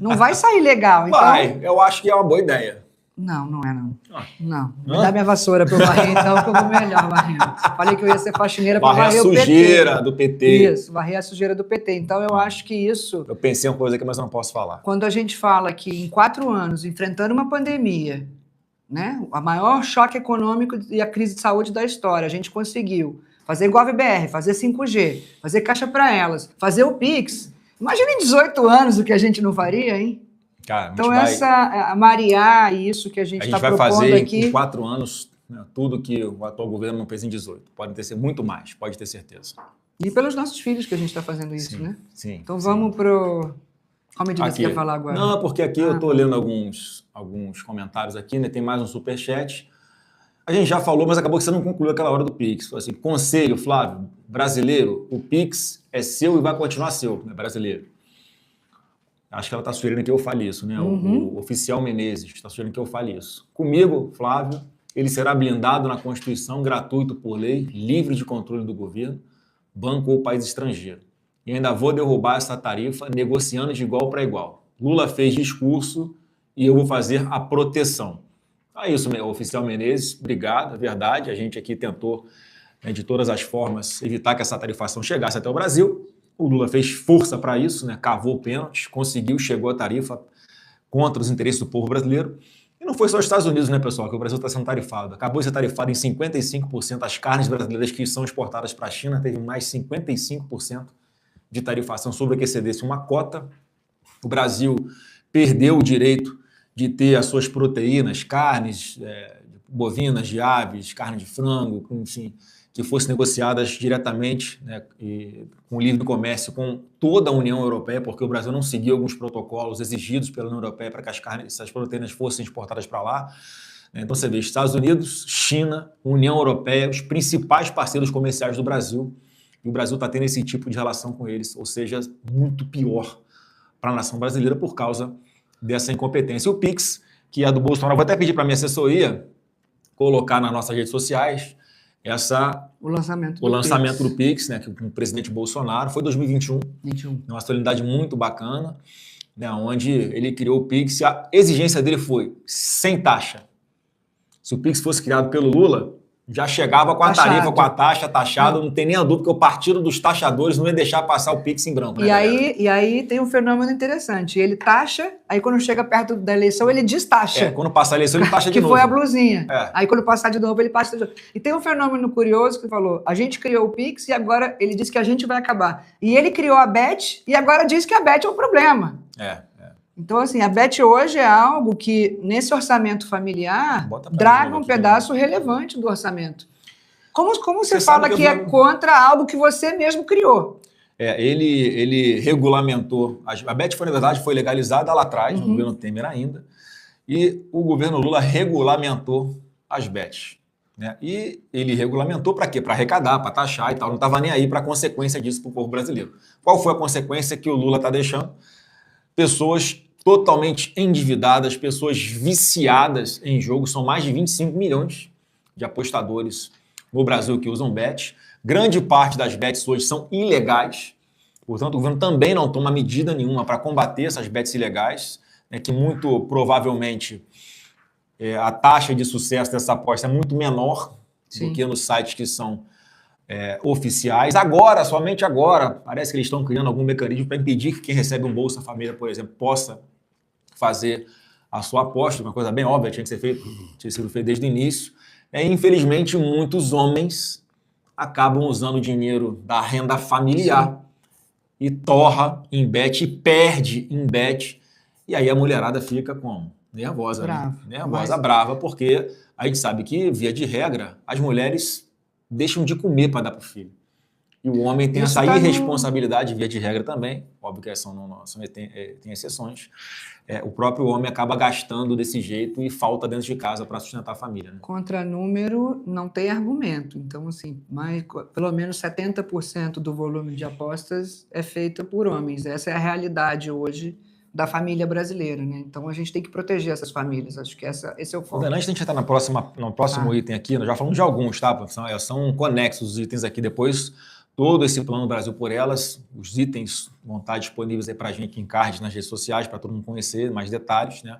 não vai sair legal. Então, Vai, eu acho que é uma boa ideia. não é não. Ah. Não, me dá minha vassoura para eu varrer, então, que eu vou melhor varrendo. Falei que eu ia ser faxineira para Varrer a varrer o PT. sujeira do PT. Isso, varrer a sujeira do PT. Então, eu acho que isso, Eu pensei uma coisa aqui, mas eu não posso falar. quando a gente fala que em 4 anos, enfrentando uma pandemia, né, a maior choque econômico e a crise de saúde da história, a gente conseguiu fazer igual a VBR, fazer 5G, fazer caixa para elas, fazer o Pix. Imagina em 18 anos o que a gente não faria, hein? Cara, Então, a Mariá e isso que a a gente gente está vai propondo fazer aqui. em 4 anos, né, tudo que o atual governo não fez em 18. Pode ter sido muito mais, pode ter certeza. E pelos nossos filhos que a gente está fazendo isso, Sim, né? sim. Então sim. vamos pro... Qual medida Aqui. você quer falar agora? Não, porque aqui eu estou lendo alguns comentários aqui, né? Tem mais um superchat. A gente já falou, mas acabou que você não concluiu aquela hora do Pix. Falou assim, conselho, Flávio, brasileiro, o Pix é seu e vai continuar seu, né, brasileiro. Acho que ela está sugerindo que eu fale isso, né? O oficial Menezes está sugerindo que eu fale isso. Comigo, Flávio, ele será blindado na Constituição, gratuito por lei, livre de controle do governo, banco ou país estrangeiro. E ainda vou derrubar essa tarifa negociando de igual para igual. Lula fez discurso e eu vou fazer a proteção. É isso, oficial Menezes, obrigado, é verdade. A gente aqui tentou, né, de todas as formas, evitar que essa tarifação chegasse até o Brasil. O Lula fez força para isso, né, cavou pênaltis, conseguiu, chegou a tarifa contra os interesses do povo brasileiro. E não foi só os Estados Unidos, né, pessoal, que o Brasil está sendo tarifado. Acabou de ser tarifado em 55% as carnes brasileiras que são exportadas para a China, teve mais 55% de tarifação sobre o que excedesse uma cota. O Brasil perdeu o direito de ter as suas proteínas, carnes bovinas, de aves, carne de frango, enfim, que fossem negociadas diretamente, né, com livre comércio com toda a União Europeia, porque o Brasil não seguiu alguns protocolos exigidos pela União Europeia para que essas proteínas fossem exportadas para lá. Então você vê Estados Unidos, China, União Europeia, os principais parceiros comerciais do Brasil, e o Brasil está tendo esse tipo de relação com eles, ou seja, muito pior para a nação brasileira por causa dessa incompetência. E o Pix, que é do Bolsonaro, vou até pedir para a minha assessoria colocar nas nossas redes sociais o lançamento do Pix, né, que o presidente Bolsonaro foi em 2021, 21. uma solenidade muito bacana, né, onde ele criou o Pix e a exigência dele foi sem taxa. Se o Pix fosse criado pelo Lula, já chegava com a Taxado. tarifa, com a taxa, taxado, não tem nem a dúvida, porque o partido dos taxadores não ia deixar passar o Pix em branco. E aí tem um fenômeno interessante. Ele taxa, aí quando chega perto da eleição, ele destaxa. Quando passar a eleição, ele taxa de que novo. foi a blusinha. É. Aí quando passar de novo, ele passa de novo. E tem um fenômeno curioso que ele falou, a gente criou o Pix e agora ele disse que a gente vai acabar. E ele criou a Bet e agora diz que a Bet é um problema. Então, assim, a Bet hoje é algo que, nesse orçamento familiar, draga um pedaço relevante do orçamento. Como você fala que é contra algo que você mesmo criou? Ele regulamentou. A Bet, na verdade, foi legalizada lá atrás, no governo Temer ainda, e o governo Lula regulamentou as Bets. Né? E ele regulamentou para quê? Para arrecadar, para taxar e tal. Não estava nem aí para a consequência disso para o povo brasileiro. Qual foi a consequência que o Lula está deixando? Pessoas totalmente endividadas, pessoas viciadas em jogo. São mais de 25 milhões de apostadores no Brasil que usam bet. Grande parte das bets hoje são ilegais. Portanto, o governo também não toma medida nenhuma para combater essas bets ilegais, né, que muito provavelmente a taxa de sucesso dessa aposta é muito menor do que nos sites que são oficiais. Agora, somente agora, parece que eles estão criando algum mecanismo para impedir que quem recebe um Bolsa Família, por exemplo, possa fazer a sua aposta, uma coisa bem óbvia, tinha sido feito desde o início. Infelizmente, muitos homens acabam usando o dinheiro da renda familiar e torra em bet, e perde em bet, e aí a mulherada fica como? Nervosa, brava, porque a gente sabe que, via de regra, as mulheres deixam de comer para dar para o filho. E o homem tem essa irresponsabilidade, via de regra também, óbvio que tem exceções. O próprio homem acaba gastando desse jeito e falta dentro de casa para sustentar a família. Né? Contra número, não tem argumento. Então, assim, pelo menos 70% do volume de apostas é feito por homens. Essa é a realidade hoje da família brasileira, né? Então, a gente tem que proteger essas famílias. Acho que esse é o foco. Antes de a gente entrar no próximo item aqui, nós já falamos de alguns, tá? São conexos os itens aqui. Depois, todo esse Plano Brasil por Elas, os itens vão estar disponíveis aí para a gente em cards nas redes sociais, para todo mundo conhecer mais detalhes, né?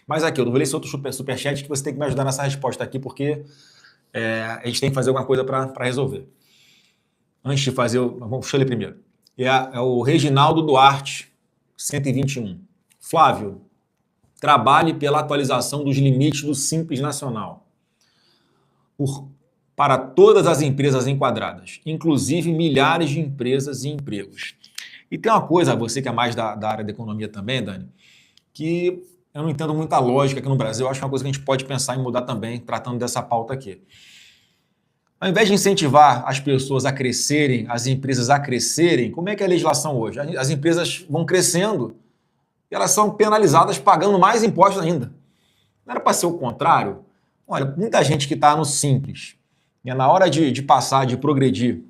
Mas aqui, eu vou ler esse outro superchat que você tem que me ajudar nessa resposta aqui, porque a gente tem que fazer alguma coisa para resolver. Antes de fazer, deixa eu ler primeiro. É o Reginaldo Duarte, 121. Flávio, trabalhe pela atualização dos limites do Simples Nacional para todas as empresas enquadradas, inclusive milhares de empresas e empregos. E tem uma coisa, você que é mais da área da economia também, Dani, que eu não entendo muita lógica aqui no Brasil. Eu acho que é uma coisa que a gente pode pensar em mudar também, tratando dessa pauta aqui. Ao invés de incentivar as pessoas a crescerem, as empresas a crescerem, como é que é a legislação hoje? As empresas vão crescendo e elas são penalizadas pagando mais impostos ainda. Não era para ser o contrário? Olha, muita gente que está no Simples, na hora de passar, de progredir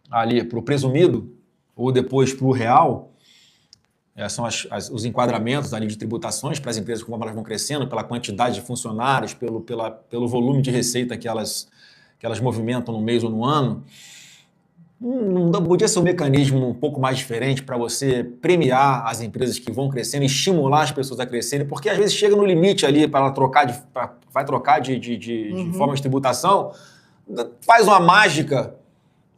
ali para o presumido ou depois para o real, são os enquadramentos ali de tributações para as empresas, como elas vão crescendo, pela quantidade de funcionários, pelo volume de receita que elas movimentam no mês ou no ano. Não podia ser um mecanismo um pouco mais diferente para você premiar as empresas que vão crescendo e estimular as pessoas a crescerem, porque às vezes chega no limite ali para ela vai trocar de forma de tributação, faz uma mágica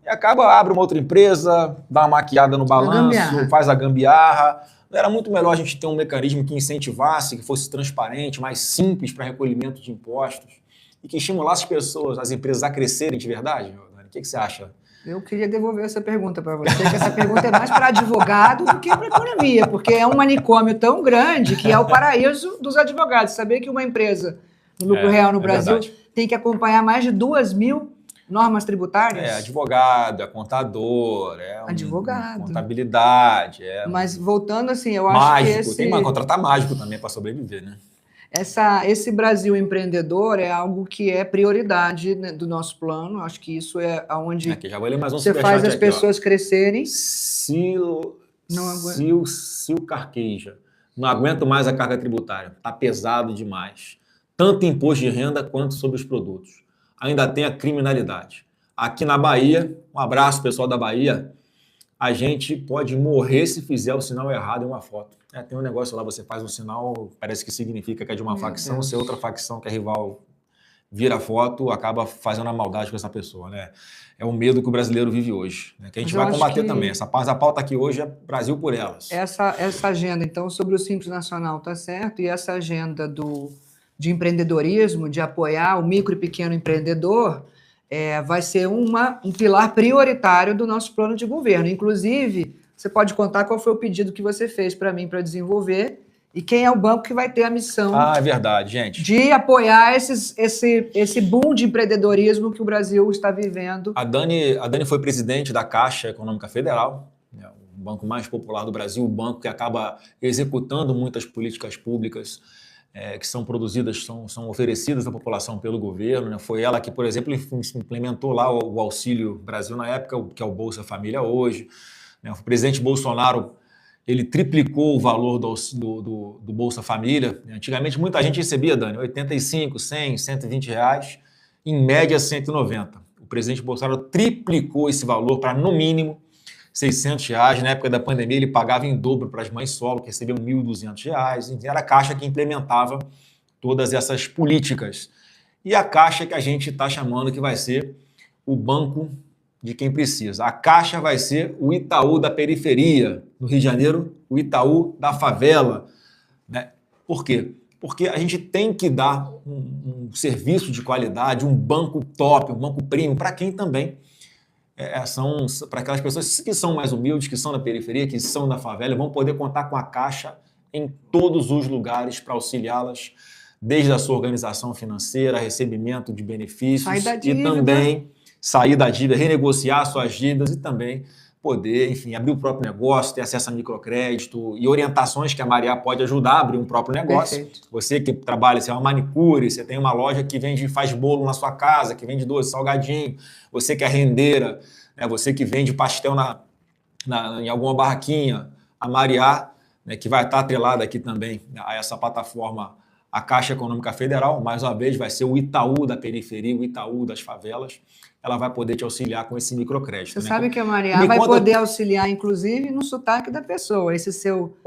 e abre uma outra empresa, dá uma maquiada no balanço, faz a gambiarra. Era muito melhor a gente ter um mecanismo que incentivasse, que fosse transparente, mais simples para recolhimento de impostos e que estimulasse as pessoas, as empresas a crescerem de verdade. O que você acha? Eu queria devolver essa pergunta para você, que essa pergunta é mais para advogado do que para economia, porque é um manicômio tão grande que é o paraíso dos advogados. Saber que uma empresa no lucro real no Brasil tem que acompanhar mais de 2.000 normas tributárias? Advogado, contador, advogado. Contabilidade. Mas voltando assim, eu mágico, acho que tem que contratar mágico também para sobreviver, né? Esse Brasil empreendedor é algo que é prioridade, né, do nosso plano. Acho que isso é onde já vou ler mais um você faz as pessoas crescerem. Sil Carqueja. Não aguento mais a carga tributária. Está pesado demais. Tanto imposto de renda quanto sobre os produtos. Ainda tem a criminalidade. Aqui na Bahia, um abraço pessoal da Bahia, a gente pode morrer se fizer o sinal errado em uma foto. Tem um negócio lá, você faz um sinal, parece que significa que é de uma facção, se é outra facção que é rival vira a foto, acaba fazendo a maldade com essa pessoa, né? É o medo que o brasileiro vive hoje, né? Que a gente Mas eu vai acho combater que também. A pauta aqui hoje é Brasil por elas. essa agenda, então, sobre o Simples Nacional tá certo, e essa agenda de empreendedorismo, de apoiar o micro e pequeno empreendedor, vai ser um pilar prioritário do nosso plano de governo. Inclusive, você pode contar qual foi o pedido que você fez para mim para desenvolver e quem é o banco que vai ter a missão É verdade, gente. de apoiar esse boom de empreendedorismo que o Brasil está vivendo. A Dani foi presidente da Caixa Econômica Federal, né, o banco mais popular do Brasil, o banco que acaba executando muitas políticas públicas que são produzidas, são oferecidas à população pelo governo, né? Foi ela que, por exemplo, implementou lá o Auxílio Brasil na época, que é o Bolsa Família hoje, né? O presidente Bolsonaro, ele triplicou o valor do Bolsa Família. Antigamente, muita gente recebia, Dani, 85, 100, 120 reais, em média 190. O presidente Bolsonaro triplicou esse valor para, no mínimo, 600 reais. Na época da pandemia, ele pagava em dobro para as mães solo, que recebiam 1.200 reais. Era a Caixa que implementava todas essas políticas. E a Caixa que a gente está chamando que vai ser o banco de quem precisa. A Caixa vai ser o Itaú da periferia. No Rio de Janeiro, o Itaú da favela. Né? Por quê? Porque a gente tem que dar um serviço de qualidade, um banco top, um banco premium, para quem também para aquelas pessoas que são mais humildes, que são da periferia, que são da favela, vão poder contar com a Caixa em todos os lugares para auxiliá-las, desde a sua organização financeira, recebimento de benefícios e também sair da dívida, renegociar suas dívidas e também poder, enfim, abrir o próprio negócio, ter acesso a microcrédito e orientações que a Maria pode ajudar a abrir um próprio negócio. Perfeito. Você que trabalha, você é uma manicure, você tem uma loja que faz bolo na sua casa, que vende doce, salgadinho, você que é rendeira, né, você que vende pastel em alguma barraquinha, a Maria, né, que vai estar atrelada aqui também a essa plataforma, a Caixa Econômica Federal, mais uma vez, vai ser o Itaú da periferia, o Itaú das favelas. Ela vai poder te auxiliar com esse microcrédito. Você sabe que a Maria vai poder auxiliar, inclusive, no sotaque da pessoa. Esse seu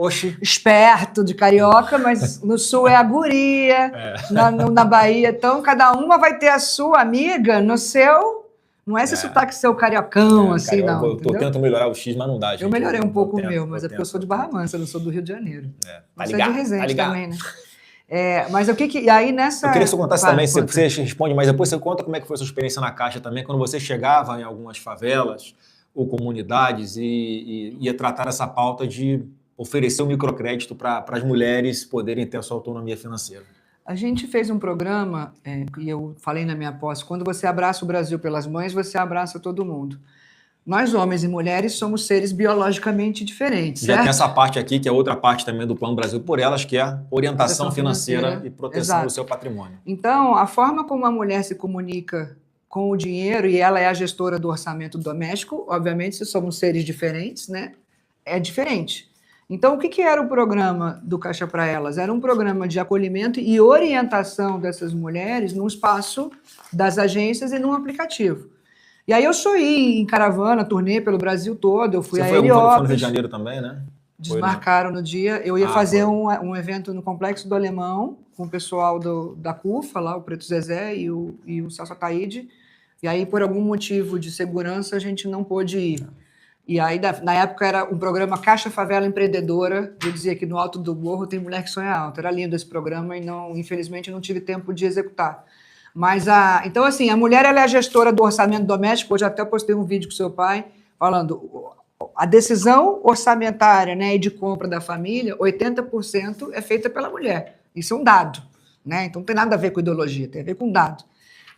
esperto de carioca, mas no sul é a guria, na Bahia. Então, cada uma vai ter a sua amiga no seu... Não é esse sotaque seu cariocão, assim, não. Eu tento melhorar o X, mas não dá, gente. Eu melhorei um pouco o meu, mas é porque eu sou de Barra Mansa, eu não sou do Rio de Janeiro. Você é de Resende também, né? Mas o que e aí nessa... Eu queria que você contasse também, você responde, mas depois você conta como é que foi a sua experiência na Caixa também, quando você chegava em algumas favelas ou comunidades e ia tratar essa pauta de oferecer um microcrédito para as mulheres poderem ter a sua autonomia financeira. A gente fez um programa, e eu falei na minha posse, quando você abraça o Brasil pelas mães, você abraça todo mundo. Nós, homens e mulheres, somos seres biologicamente diferentes, Já certo? tem essa parte aqui, que é outra parte também do Plano Brasil por Elas, que é a orientação financeira e proteção do seu patrimônio. Então, a forma como a mulher se comunica com o dinheiro, e ela é a gestora do orçamento doméstico, obviamente, se somos seres diferentes, né? É diferente. Então, o que era o programa do Caixa para Elas? Era um programa de acolhimento e orientação dessas mulheres no espaço das agências e num aplicativo. E aí eu saí em caravana, turnê pelo Brasil todo, eu fui a Heliópolis. Foi no Rio de Janeiro também, né? Desmarcaram no dia. Eu ia fazer um evento no Complexo do Alemão, com o pessoal da CUFA, lá, o Preto Zezé e o Celso Ataíde. E aí, por algum motivo de segurança, a gente não pôde ir. E aí, na época, era um programa Caixa Favela Empreendedora. Eu dizia que no alto do morro tem mulher que sonha alto. Era lindo esse programa e, infelizmente, não tive tempo de executar. Mas, então, assim, a mulher ela é a gestora do orçamento doméstico. Hoje até postei um vídeo com seu pai falando a decisão orçamentária, né, e de compra da família, 80% é feita pela mulher. Isso é um dado, né? Então, não tem nada a ver com ideologia, tem a ver com dado.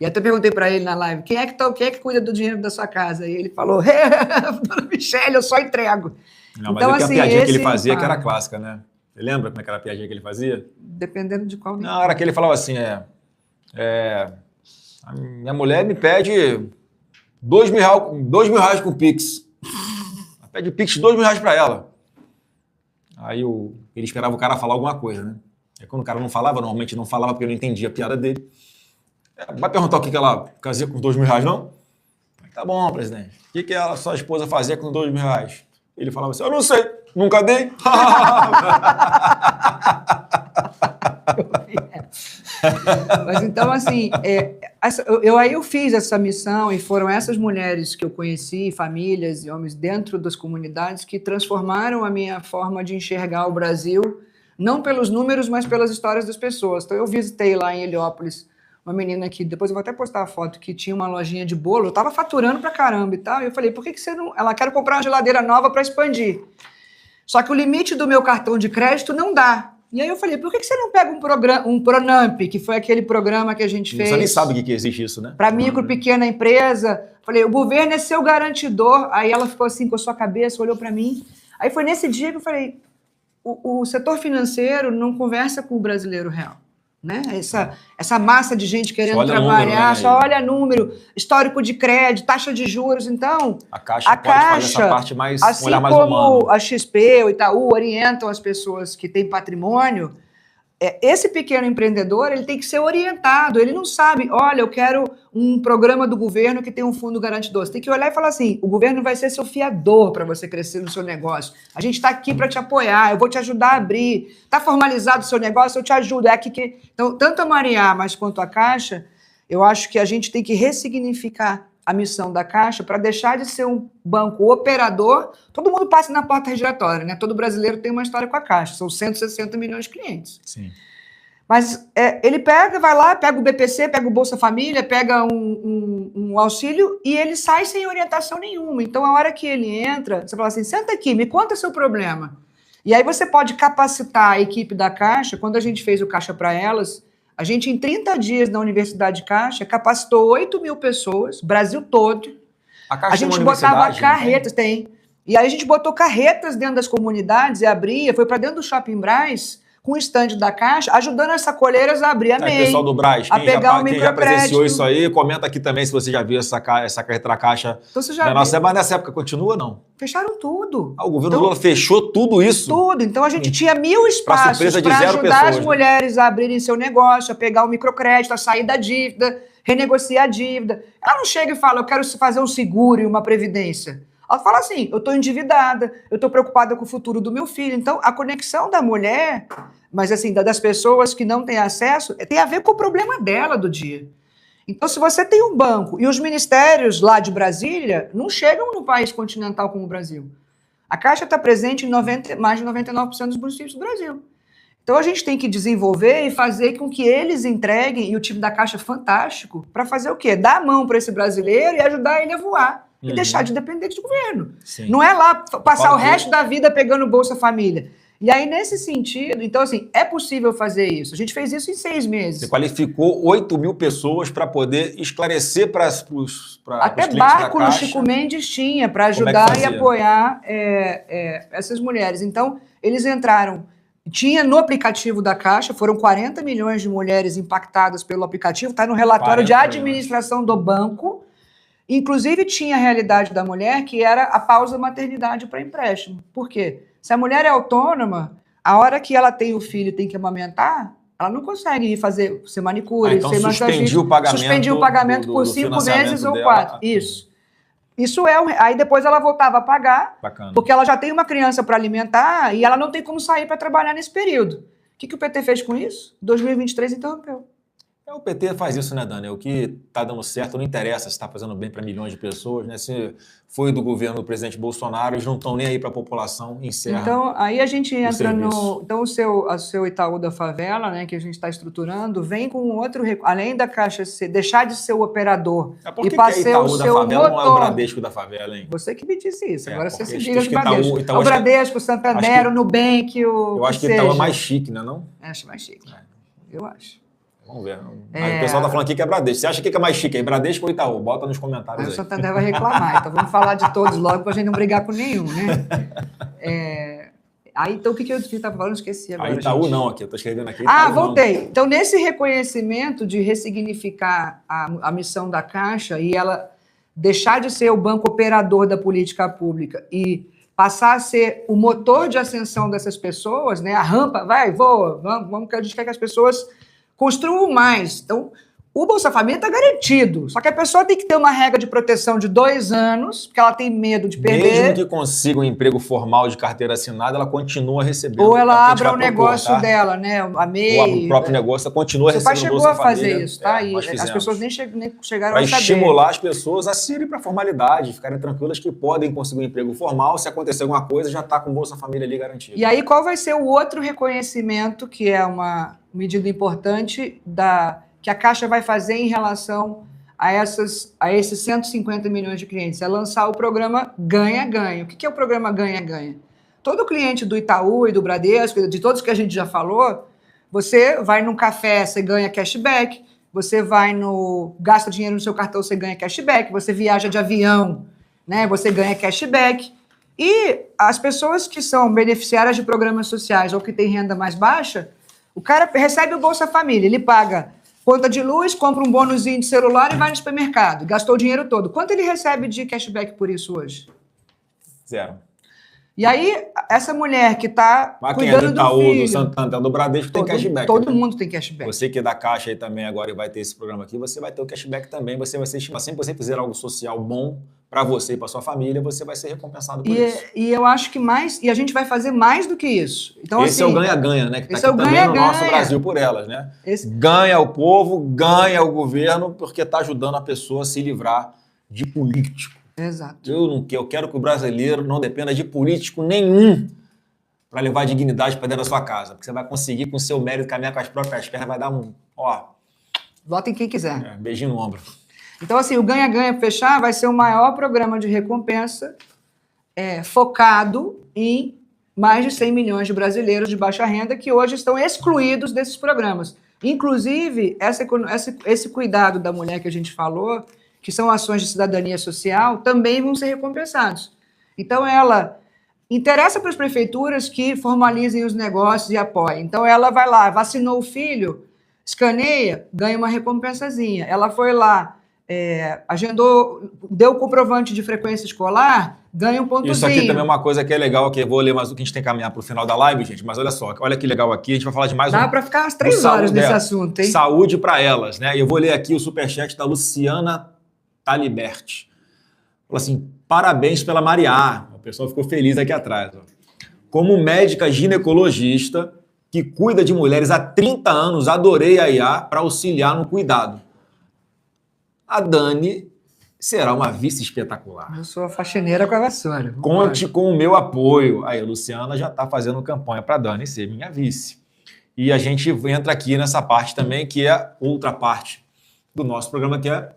E até perguntei para ele na live, quem é que cuida do dinheiro da sua casa? E ele falou, dona Michele, eu só entrego. Não, mas então, assim, a piadinha que ele fazia que era clássica, né? Você lembra como é que era a piadinha que ele fazia? Dependendo de qual... Não, era que ele falava assim, a minha mulher me pede R$2.000 com Pix. Ela pede Pix R$2.000 para ela. Aí ele esperava o cara falar alguma coisa, né? Aí quando o cara não falava, normalmente não falava porque eu não entendia a piada dele. Vai perguntar o que ela fazia com R$2.000, não? Tá bom, presidente. O que a sua esposa fazia com R$2.000? Ele falava assim, eu não sei, nunca dei. Mas então, assim, eu fiz essa missão e foram essas mulheres que eu conheci, famílias e homens dentro das comunidades, que transformaram a minha forma de enxergar o Brasil, não pelos números, mas pelas histórias das pessoas. Então, eu visitei lá em Heliópolis uma menina que, depois eu vou até postar a foto, que tinha uma lojinha de bolo, eu estava faturando pra caramba e tal, e eu falei, por que você não... Ela quer comprar uma geladeira nova para expandir. Só que o limite do meu cartão de crédito não dá. E aí eu falei, por que você não pega um Pronamp, que foi aquele programa que a gente fez... Você nem sabe o que existe isso, né? Para micro, pequena empresa. Falei, o governo é seu garantidor. Aí ela ficou assim com a sua cabeça, olhou para mim. Aí foi nesse dia que eu falei, o setor financeiro não conversa com o brasileiro real. Né? Essa massa de gente querendo trabalhar, número, né? Só olha número, histórico de crédito, taxa de juros. Então, a Caixa pode fazer essa parte mais, assim olhar mais como humano. A XP, o Itaú orientam as pessoas que têm patrimônio, esse pequeno empreendedor ele tem que ser orientado. Ele não sabe, olha, eu quero um programa do governo que tem um fundo garantidor. Você tem que olhar e falar assim, o governo vai ser seu fiador para você crescer no seu negócio. A gente está aqui para te apoiar, eu vou te ajudar a abrir. Está formalizado o seu negócio, eu te ajudo. Então, tanto a Maria, mas quanto a Caixa, eu acho que a gente tem que ressignificar a missão da Caixa para deixar de ser um banco operador. Todo mundo passa na porta giratória, né? Todo brasileiro tem uma história com a Caixa. São 160 milhões de clientes. Sim. Mas ele vai lá, pega o BPC, pega o Bolsa Família, pega um auxílio e ele sai sem orientação nenhuma. Então, a hora que ele entra, você fala assim, senta aqui, me conta seu problema. E aí você pode capacitar a equipe da Caixa. Quando a gente fez o Caixa para Elas, a gente, em 30 dias na Universidade Caixa, capacitou 8 mil pessoas, Brasil todo. A gente botava carretas, tem. E aí a gente botou carretas dentro das comunidades e abria, foi para dentro do Shopping Brás, com o estande da Caixa, ajudando as sacoleiras a abrir a MEI. Pessoal do Brás, quem já presenciou isso aí, comenta aqui também se você já viu essa carreta da Caixa. Então, você já mas nessa época continua, não? Fecharam tudo. O governo Lula fechou tudo isso? Tudo. Então, a gente tinha 1000 espaços para ajudar pessoas, as mulheres a abrirem seu negócio, a pegar o microcrédito, a sair da dívida, renegociar a dívida. Ela não chega e fala, eu quero fazer um seguro e uma previdência. Ela fala assim, eu estou endividada, eu estou preocupada com o futuro do meu filho. Então, a conexão da mulher, mas assim, das pessoas que não têm acesso, tem a ver com o problema dela do dia. Então, se você tem um banco e os ministérios lá de Brasília não chegam no país continental como o Brasil. A Caixa está presente em mais de 99% dos municípios do Brasil. Então, a gente tem que desenvolver e fazer com que eles entreguem, e o time da Caixa é fantástico, para fazer o quê? Dar a mão para esse brasileiro e ajudar ele a voar. E deixar de depender do governo. Sim. Não é lá passar o resto da vida pegando Bolsa Família. E aí, nesse sentido, então, assim, é possível fazer isso. A gente fez isso em 6 meses. Você qualificou 8 mil pessoas para poder esclarecer para os clientes da Caixa. Até barco no Chico Mendes tinha para ajudar e apoiar essas mulheres. Então, eles entraram... Tinha no aplicativo da Caixa, foram 40 milhões de mulheres impactadas pelo aplicativo, está no relatório de administração do banco. Inclusive, tinha a realidade da mulher, que era a pausa maternidade para empréstimo. Por quê? Se a mulher é autônoma, a hora que ela tem o filho e tem que amamentar, ela não consegue ir ser manicure, então ser massagista. Suspendia o pagamento por 5 meses ou 4. Isso. Isso aí depois ela voltava a pagar, porque ela já tem uma criança para alimentar e ela não tem como sair para trabalhar nesse período. O que o PT fez com isso? 2023 interrompeu. O PT faz isso, né, Dani? O que está dando certo não interessa se está fazendo bem para milhões de pessoas, né? Se foi do governo do presidente Bolsonaro, eles não estão nem aí para a população, encerra. Então, aí a gente entra no... Então, o seu Itaú da Favela, né, que a gente está estruturando, vem com outro... Além da Caixa deixar de ser o operador e passar o seu motor... Não é o Bradesco da Favela, hein? Você que me disse isso. Agora você se diga do Bradesco. Itaú, o Bradesco, o Santander, o Nubank, o... Eu acho que Itaú é mais chique, né, não? Acho mais chique. Eu acho. Vamos ver. O pessoal está falando aqui que é Bradesco. Você acha que é mais chique? É Bradesco ou Itaú? Bota nos comentários aí. O Santander vai reclamar. Então vamos falar de todos logo para a gente não brigar com nenhum, né? Aí, então, o que eu estava falando? Esqueci agora. Itaú não, aqui. Eu estou escrevendo aqui. Itaú, voltei. Não. Então, nesse reconhecimento de ressignificar a missão da Caixa e ela deixar de ser o banco operador da política pública e passar a ser o motor de ascensão dessas pessoas, né? A rampa, vai, voa, vamos que a gente quer que as pessoas construam mais. Então, O Bolsa Família está garantido. Só que a pessoa tem que ter uma regra de proteção de 2 anos, porque ela tem medo de perder. Mesmo que consiga um emprego formal de carteira assinada, ela continua recebendo. Ou ela É o que a gente abra vai o propor, negócio tá? dela, né? A MEI. Ou abre o próprio negócio, ela continua Seu pai recebendo chegou Bolsa a fazer Família. isso, tá? E nós as fizemos. pessoas nem chegaram Para a saber. estimular as pessoas a se irem para a formalidade, ficarem tranquilas que podem conseguir um emprego formal. Se acontecer alguma coisa, já está com o Bolsa Família ali garantido. E aí, qual vai ser o outro reconhecimento, que é uma medida importante, que a Caixa vai fazer em relação a esses 150 milhões de clientes? É lançar o programa Ganha-Ganha. O que é o programa Ganha-Ganha? Todo cliente do Itaú e do Bradesco, de todos que a gente já falou, você vai num café, você ganha cashback, você gasta dinheiro no seu cartão, você ganha cashback, você viaja de avião, né, você ganha cashback. E as pessoas que são beneficiárias de programas sociais ou que têm renda mais baixa, o cara recebe o Bolsa Família, ele paga conta de luz, compra um bônusinho de celular e vai no supermercado. Gastou o dinheiro todo. Quanto ele recebe de cashback por isso hoje? 0. E aí, essa mulher que está Mas quem é do cuidando do Itaú, do filho... Santander, do Bradesco, tem cashback. Todo né? mundo tem cashback. Você que é da Caixa aí também agora e vai ter esse programa aqui, você vai ter o cashback também. Você vai ser estimado. Sempre que você fizer algo social bom para você e para sua família, você vai ser recompensado por isso. E eu acho que e a gente vai fazer mais do que isso. Então, Esse assim, é o ganha-ganha, né? Que está esse aqui é o também no nosso ganha-ganha. Brasil por elas, né? Esse- Ganha o povo, ganha o governo, porque está ajudando a pessoa a se livrar de político. Exato. Eu quero que o brasileiro não dependa de político nenhum para levar dignidade para dentro da sua casa. Porque você vai conseguir, com o seu mérito, caminhar com as próprias pernas, vai dar Vota em quem quiser. beijinho no ombro. Então, assim, o Ganha-Ganha fechar vai ser o maior programa de recompensa focado em mais de 100 milhões de brasileiros de baixa renda que hoje estão excluídos desses programas. Inclusive, esse cuidado da mulher que a gente falou, que são ações de cidadania social, também vão ser recompensados. Então, ela interessa para as prefeituras que formalizem os negócios e apoiem. Então, ela vai lá, vacinou o filho, escaneia, ganha uma recompensazinha. Ela foi lá, agendou, deu o comprovante de frequência escolar, ganha um pontozinho. Isso aqui também é uma coisa que é legal, que eu vou ler mais o que a gente tem que caminhar para o final da live, gente, mas olha só, olha que legal aqui, a gente vai falar de mais Dá para ficar umas 3 saúde horas nesse dela. assunto, hein? Saúde para elas, né? Eu vou ler aqui o superchat da Luciana Taliberti. Falou assim, parabéns pela Mariá. O pessoal ficou feliz aqui atrás. Ó. Como médica ginecologista que cuida de mulheres há 30 anos, adorei a IA para auxiliar no cuidado. A Dani será uma vice espetacular. Eu sou a faxineira com a vassoura. Conte com o meu apoio. Aí, a Luciana já está fazendo campanha para a Dani ser minha vice. E a gente entra aqui nessa parte também, que é outra parte do nosso programa, que é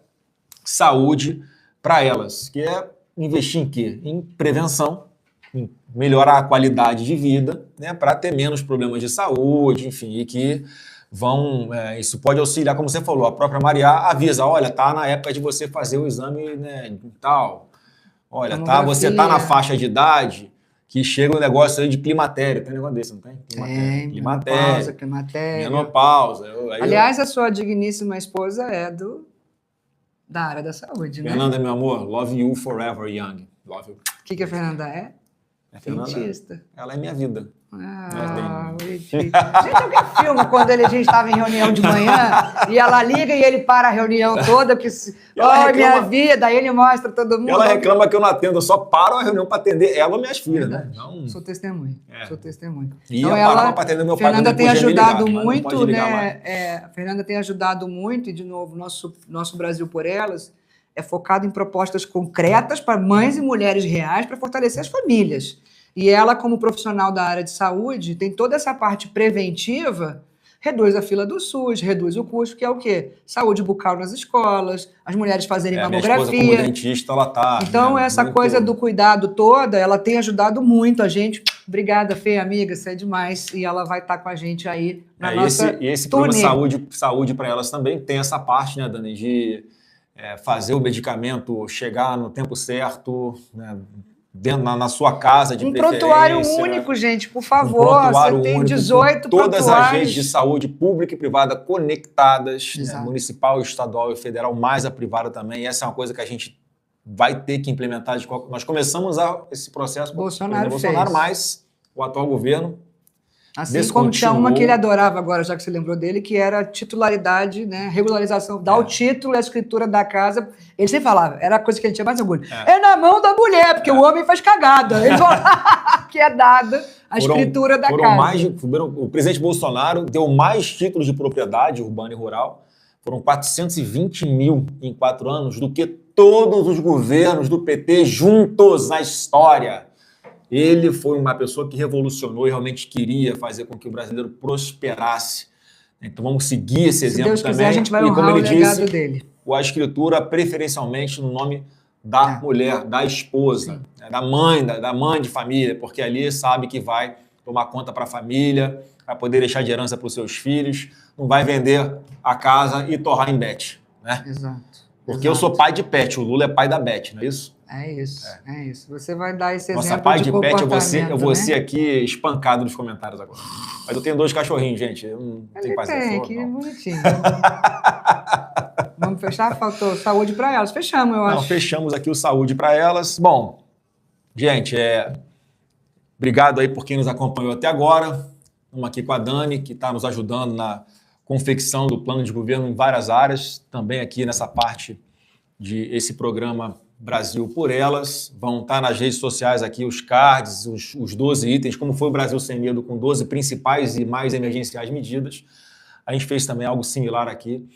saúde para elas, que é investir em quê? Em prevenção, em melhorar a qualidade de vida, né, para ter menos problemas de saúde, enfim, e que isso pode auxiliar, como você falou, a própria Maria avisa, olha, tá na época de você fazer o exame, né, tal, olha, você tá na faixa de idade que chega um negócio aí de climatério, tem um negócio desse, não tem? Climatério. Menopausa. Aliás, a sua digníssima esposa é da área da saúde, né? Fernanda, meu amor, love you forever young. Love you. O que a Fernanda é? Fernanda, Cientista. ela é minha vida. Bonitinho. Gente, alguém filma quando a gente estava em reunião de manhã e ela liga e ele para a reunião toda, porque minha vida, aí ele mostra todo mundo. Ela reclama que eu não atendo, eu só paro a reunião para atender ela ou minhas filhas, né? Não... Sou testemunha. Sou testemunha. E então, ela para atender meu pai. Fernanda tem ajudado muito, né? A Fernanda tem ajudado muito, e de novo, nosso Brasil por Elas é focado em propostas concretas para mães e mulheres reais para fortalecer as famílias. E ela, como profissional da área de saúde, tem toda essa parte preventiva, reduz a fila do SUS, reduz o custo, que é o quê? Saúde bucal nas escolas, as mulheres fazerem mamografia. Minha esposa, como dentista, ela tá... Então, essa coisa do cuidado toda, ela tem ajudado muito a gente. Obrigada, Fê, amiga, você é demais. E ela vai estar com a gente aí na nossa esse turnê. programa Saúde para Elas também tem essa parte, né, Dani, de fazer o medicamento chegar no tempo certo, né, dentro na sua casa de preferência. Prontuário único, gente, por favor. Prontuário você tem único, 18 todas as redes prontuários de saúde pública e privada conectadas, né, Exato. municipal, estadual e federal, mais a privada também. E essa é uma coisa que a gente vai ter que implementar. Nós começamos esse processo com o Bolsonaro Bolsonaro, fez. mas o atual governo Assim como tinha uma que ele adorava agora, já que você lembrou dele, que era titularidade, né? Regularização, dar o título e a escritura da casa. Ele sempre falava, era a coisa que ele tinha mais orgulho. É na mão da mulher, porque o homem faz cagada. Ele falava que é dada a escritura da casa. O presidente Bolsonaro deu mais títulos de propriedade urbana e rural, foram 420 mil em 4 anos, do que todos os governos do PT juntos na história. Ele foi uma pessoa que revolucionou e realmente queria fazer com que o brasileiro prosperasse. Então vamos seguir esse exemplo também. Se Deus quiser, a gente vai honrar o legado dele. A escritura preferencialmente no nome da mulher, da esposa, da mãe de família, porque ali sabe que vai tomar conta para a família, vai poder deixar de herança para os seus filhos, não vai vender a casa e torrar em bet, né? Exato. Porque eu sou pai de pet, o Lula é pai da Bet, não é isso? É isso. Você vai dar esse Nossa, exemplo pai de pet, comportamento, eu vou ser aqui espancado nos comentários agora. Mas eu tenho 2 cachorrinhos, gente. Eu não tenho paciência. Que bonitinho. Vamos fechar? Faltou saúde para elas. Fechamos, eu acho. Não, fechamos aqui o saúde para elas. Bom, gente, obrigado aí por quem nos acompanhou até agora. Estamos aqui com a Dani, que está nos ajudando na confecção do plano de governo em várias áreas. Também aqui nessa parte de esse programa Brasil por Elas. Vão estar nas redes sociais aqui os cards, os 12 itens, como foi o Brasil Sem Medo, com 12 principais e mais emergenciais medidas. A gente fez também algo similar aqui,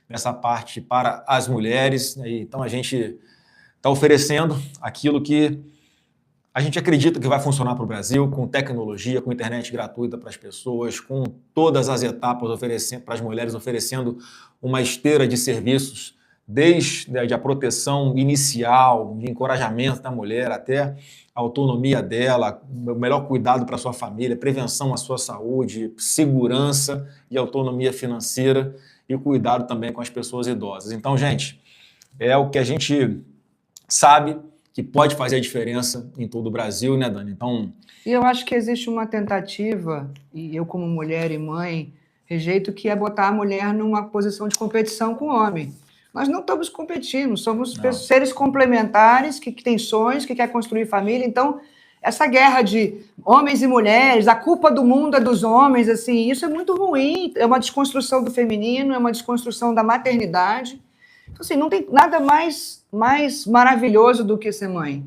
nessa parte para as mulheres. Então a gente está oferecendo aquilo que a gente acredita que vai funcionar para o Brasil, com tecnologia, com internet gratuita para as pessoas, com todas as etapas oferecendo para as mulheres, oferecendo uma esteira de serviços, desde a proteção inicial, de encorajamento da mulher, até a autonomia dela, o melhor cuidado para a sua família, prevenção à sua saúde, segurança e autonomia financeira e cuidado também com as pessoas idosas. Então, gente, é o que a gente sabe que pode fazer a diferença em todo o Brasil, né, Dani? Então, e eu acho que existe uma tentativa, e eu como mulher e mãe, rejeito, que é botar a mulher numa posição de competição com o homem. Nós não estamos competindo, somos seres complementares que têm sonhos, que querem construir família. Então, essa guerra de homens e mulheres, a culpa do mundo é dos homens, assim, isso é muito ruim. É uma desconstrução do feminino, é uma desconstrução da maternidade. Então, assim, não tem nada mais maravilhoso do que ser mãe.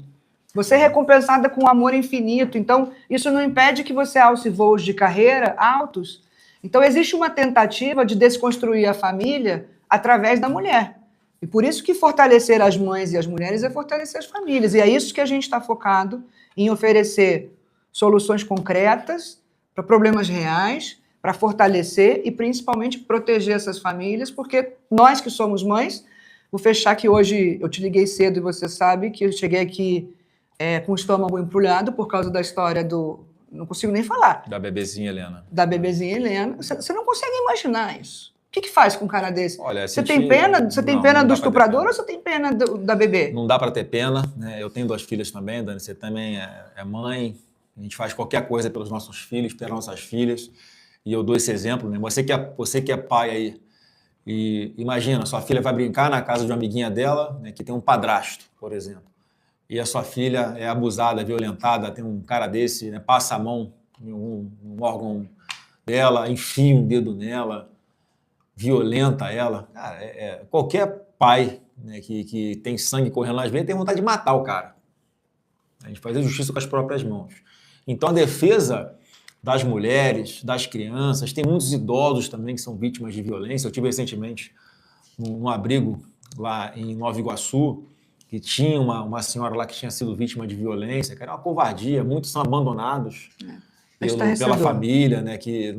Você é recompensada com um amor infinito. Então, isso não impede que você alce voos de carreira altos. Então, existe uma tentativa de desconstruir a família através da mulher. E por isso que fortalecer as mães e as mulheres é fortalecer as famílias. E é isso que a gente está focado em oferecer soluções concretas para problemas reais, para fortalecer e principalmente proteger essas famílias, porque nós que somos mães, vou fechar que hoje eu te liguei cedo e você sabe que eu cheguei aqui com o estômago embrulhado por causa da história do... Não consigo nem falar. Da bebezinha Helena. Da bebezinha Helena. Você não consegue imaginar isso. O que faz com um cara desse? Olha, você tem pena do estuprador ou você tem pena da bebê? Não dá para ter pena, né? Eu tenho 2 filhas também, Dani, você também é mãe. A gente faz qualquer coisa pelos nossos filhos, pelas nossas filhas. E eu dou esse exemplo, né? Você que é pai aí, e imagina, sua filha vai brincar na casa de uma amiguinha dela, né, que tem um padrasto, por exemplo. E a sua filha é abusada, violentada, tem um cara desse, né, passa a mão em um órgão dela, enfia um dedo nela, violenta ela. Cara, qualquer pai, né, que tem sangue correndo nas veias tem vontade de matar o cara. A gente fazer justiça com as próprias mãos. Então a defesa das mulheres, das crianças, tem muitos idosos também que são vítimas de violência. Eu tive recentemente um abrigo lá em Nova Iguaçu, que tinha uma senhora lá que tinha sido vítima de violência, que era uma covardia, muitos são abandonados pela família, né, que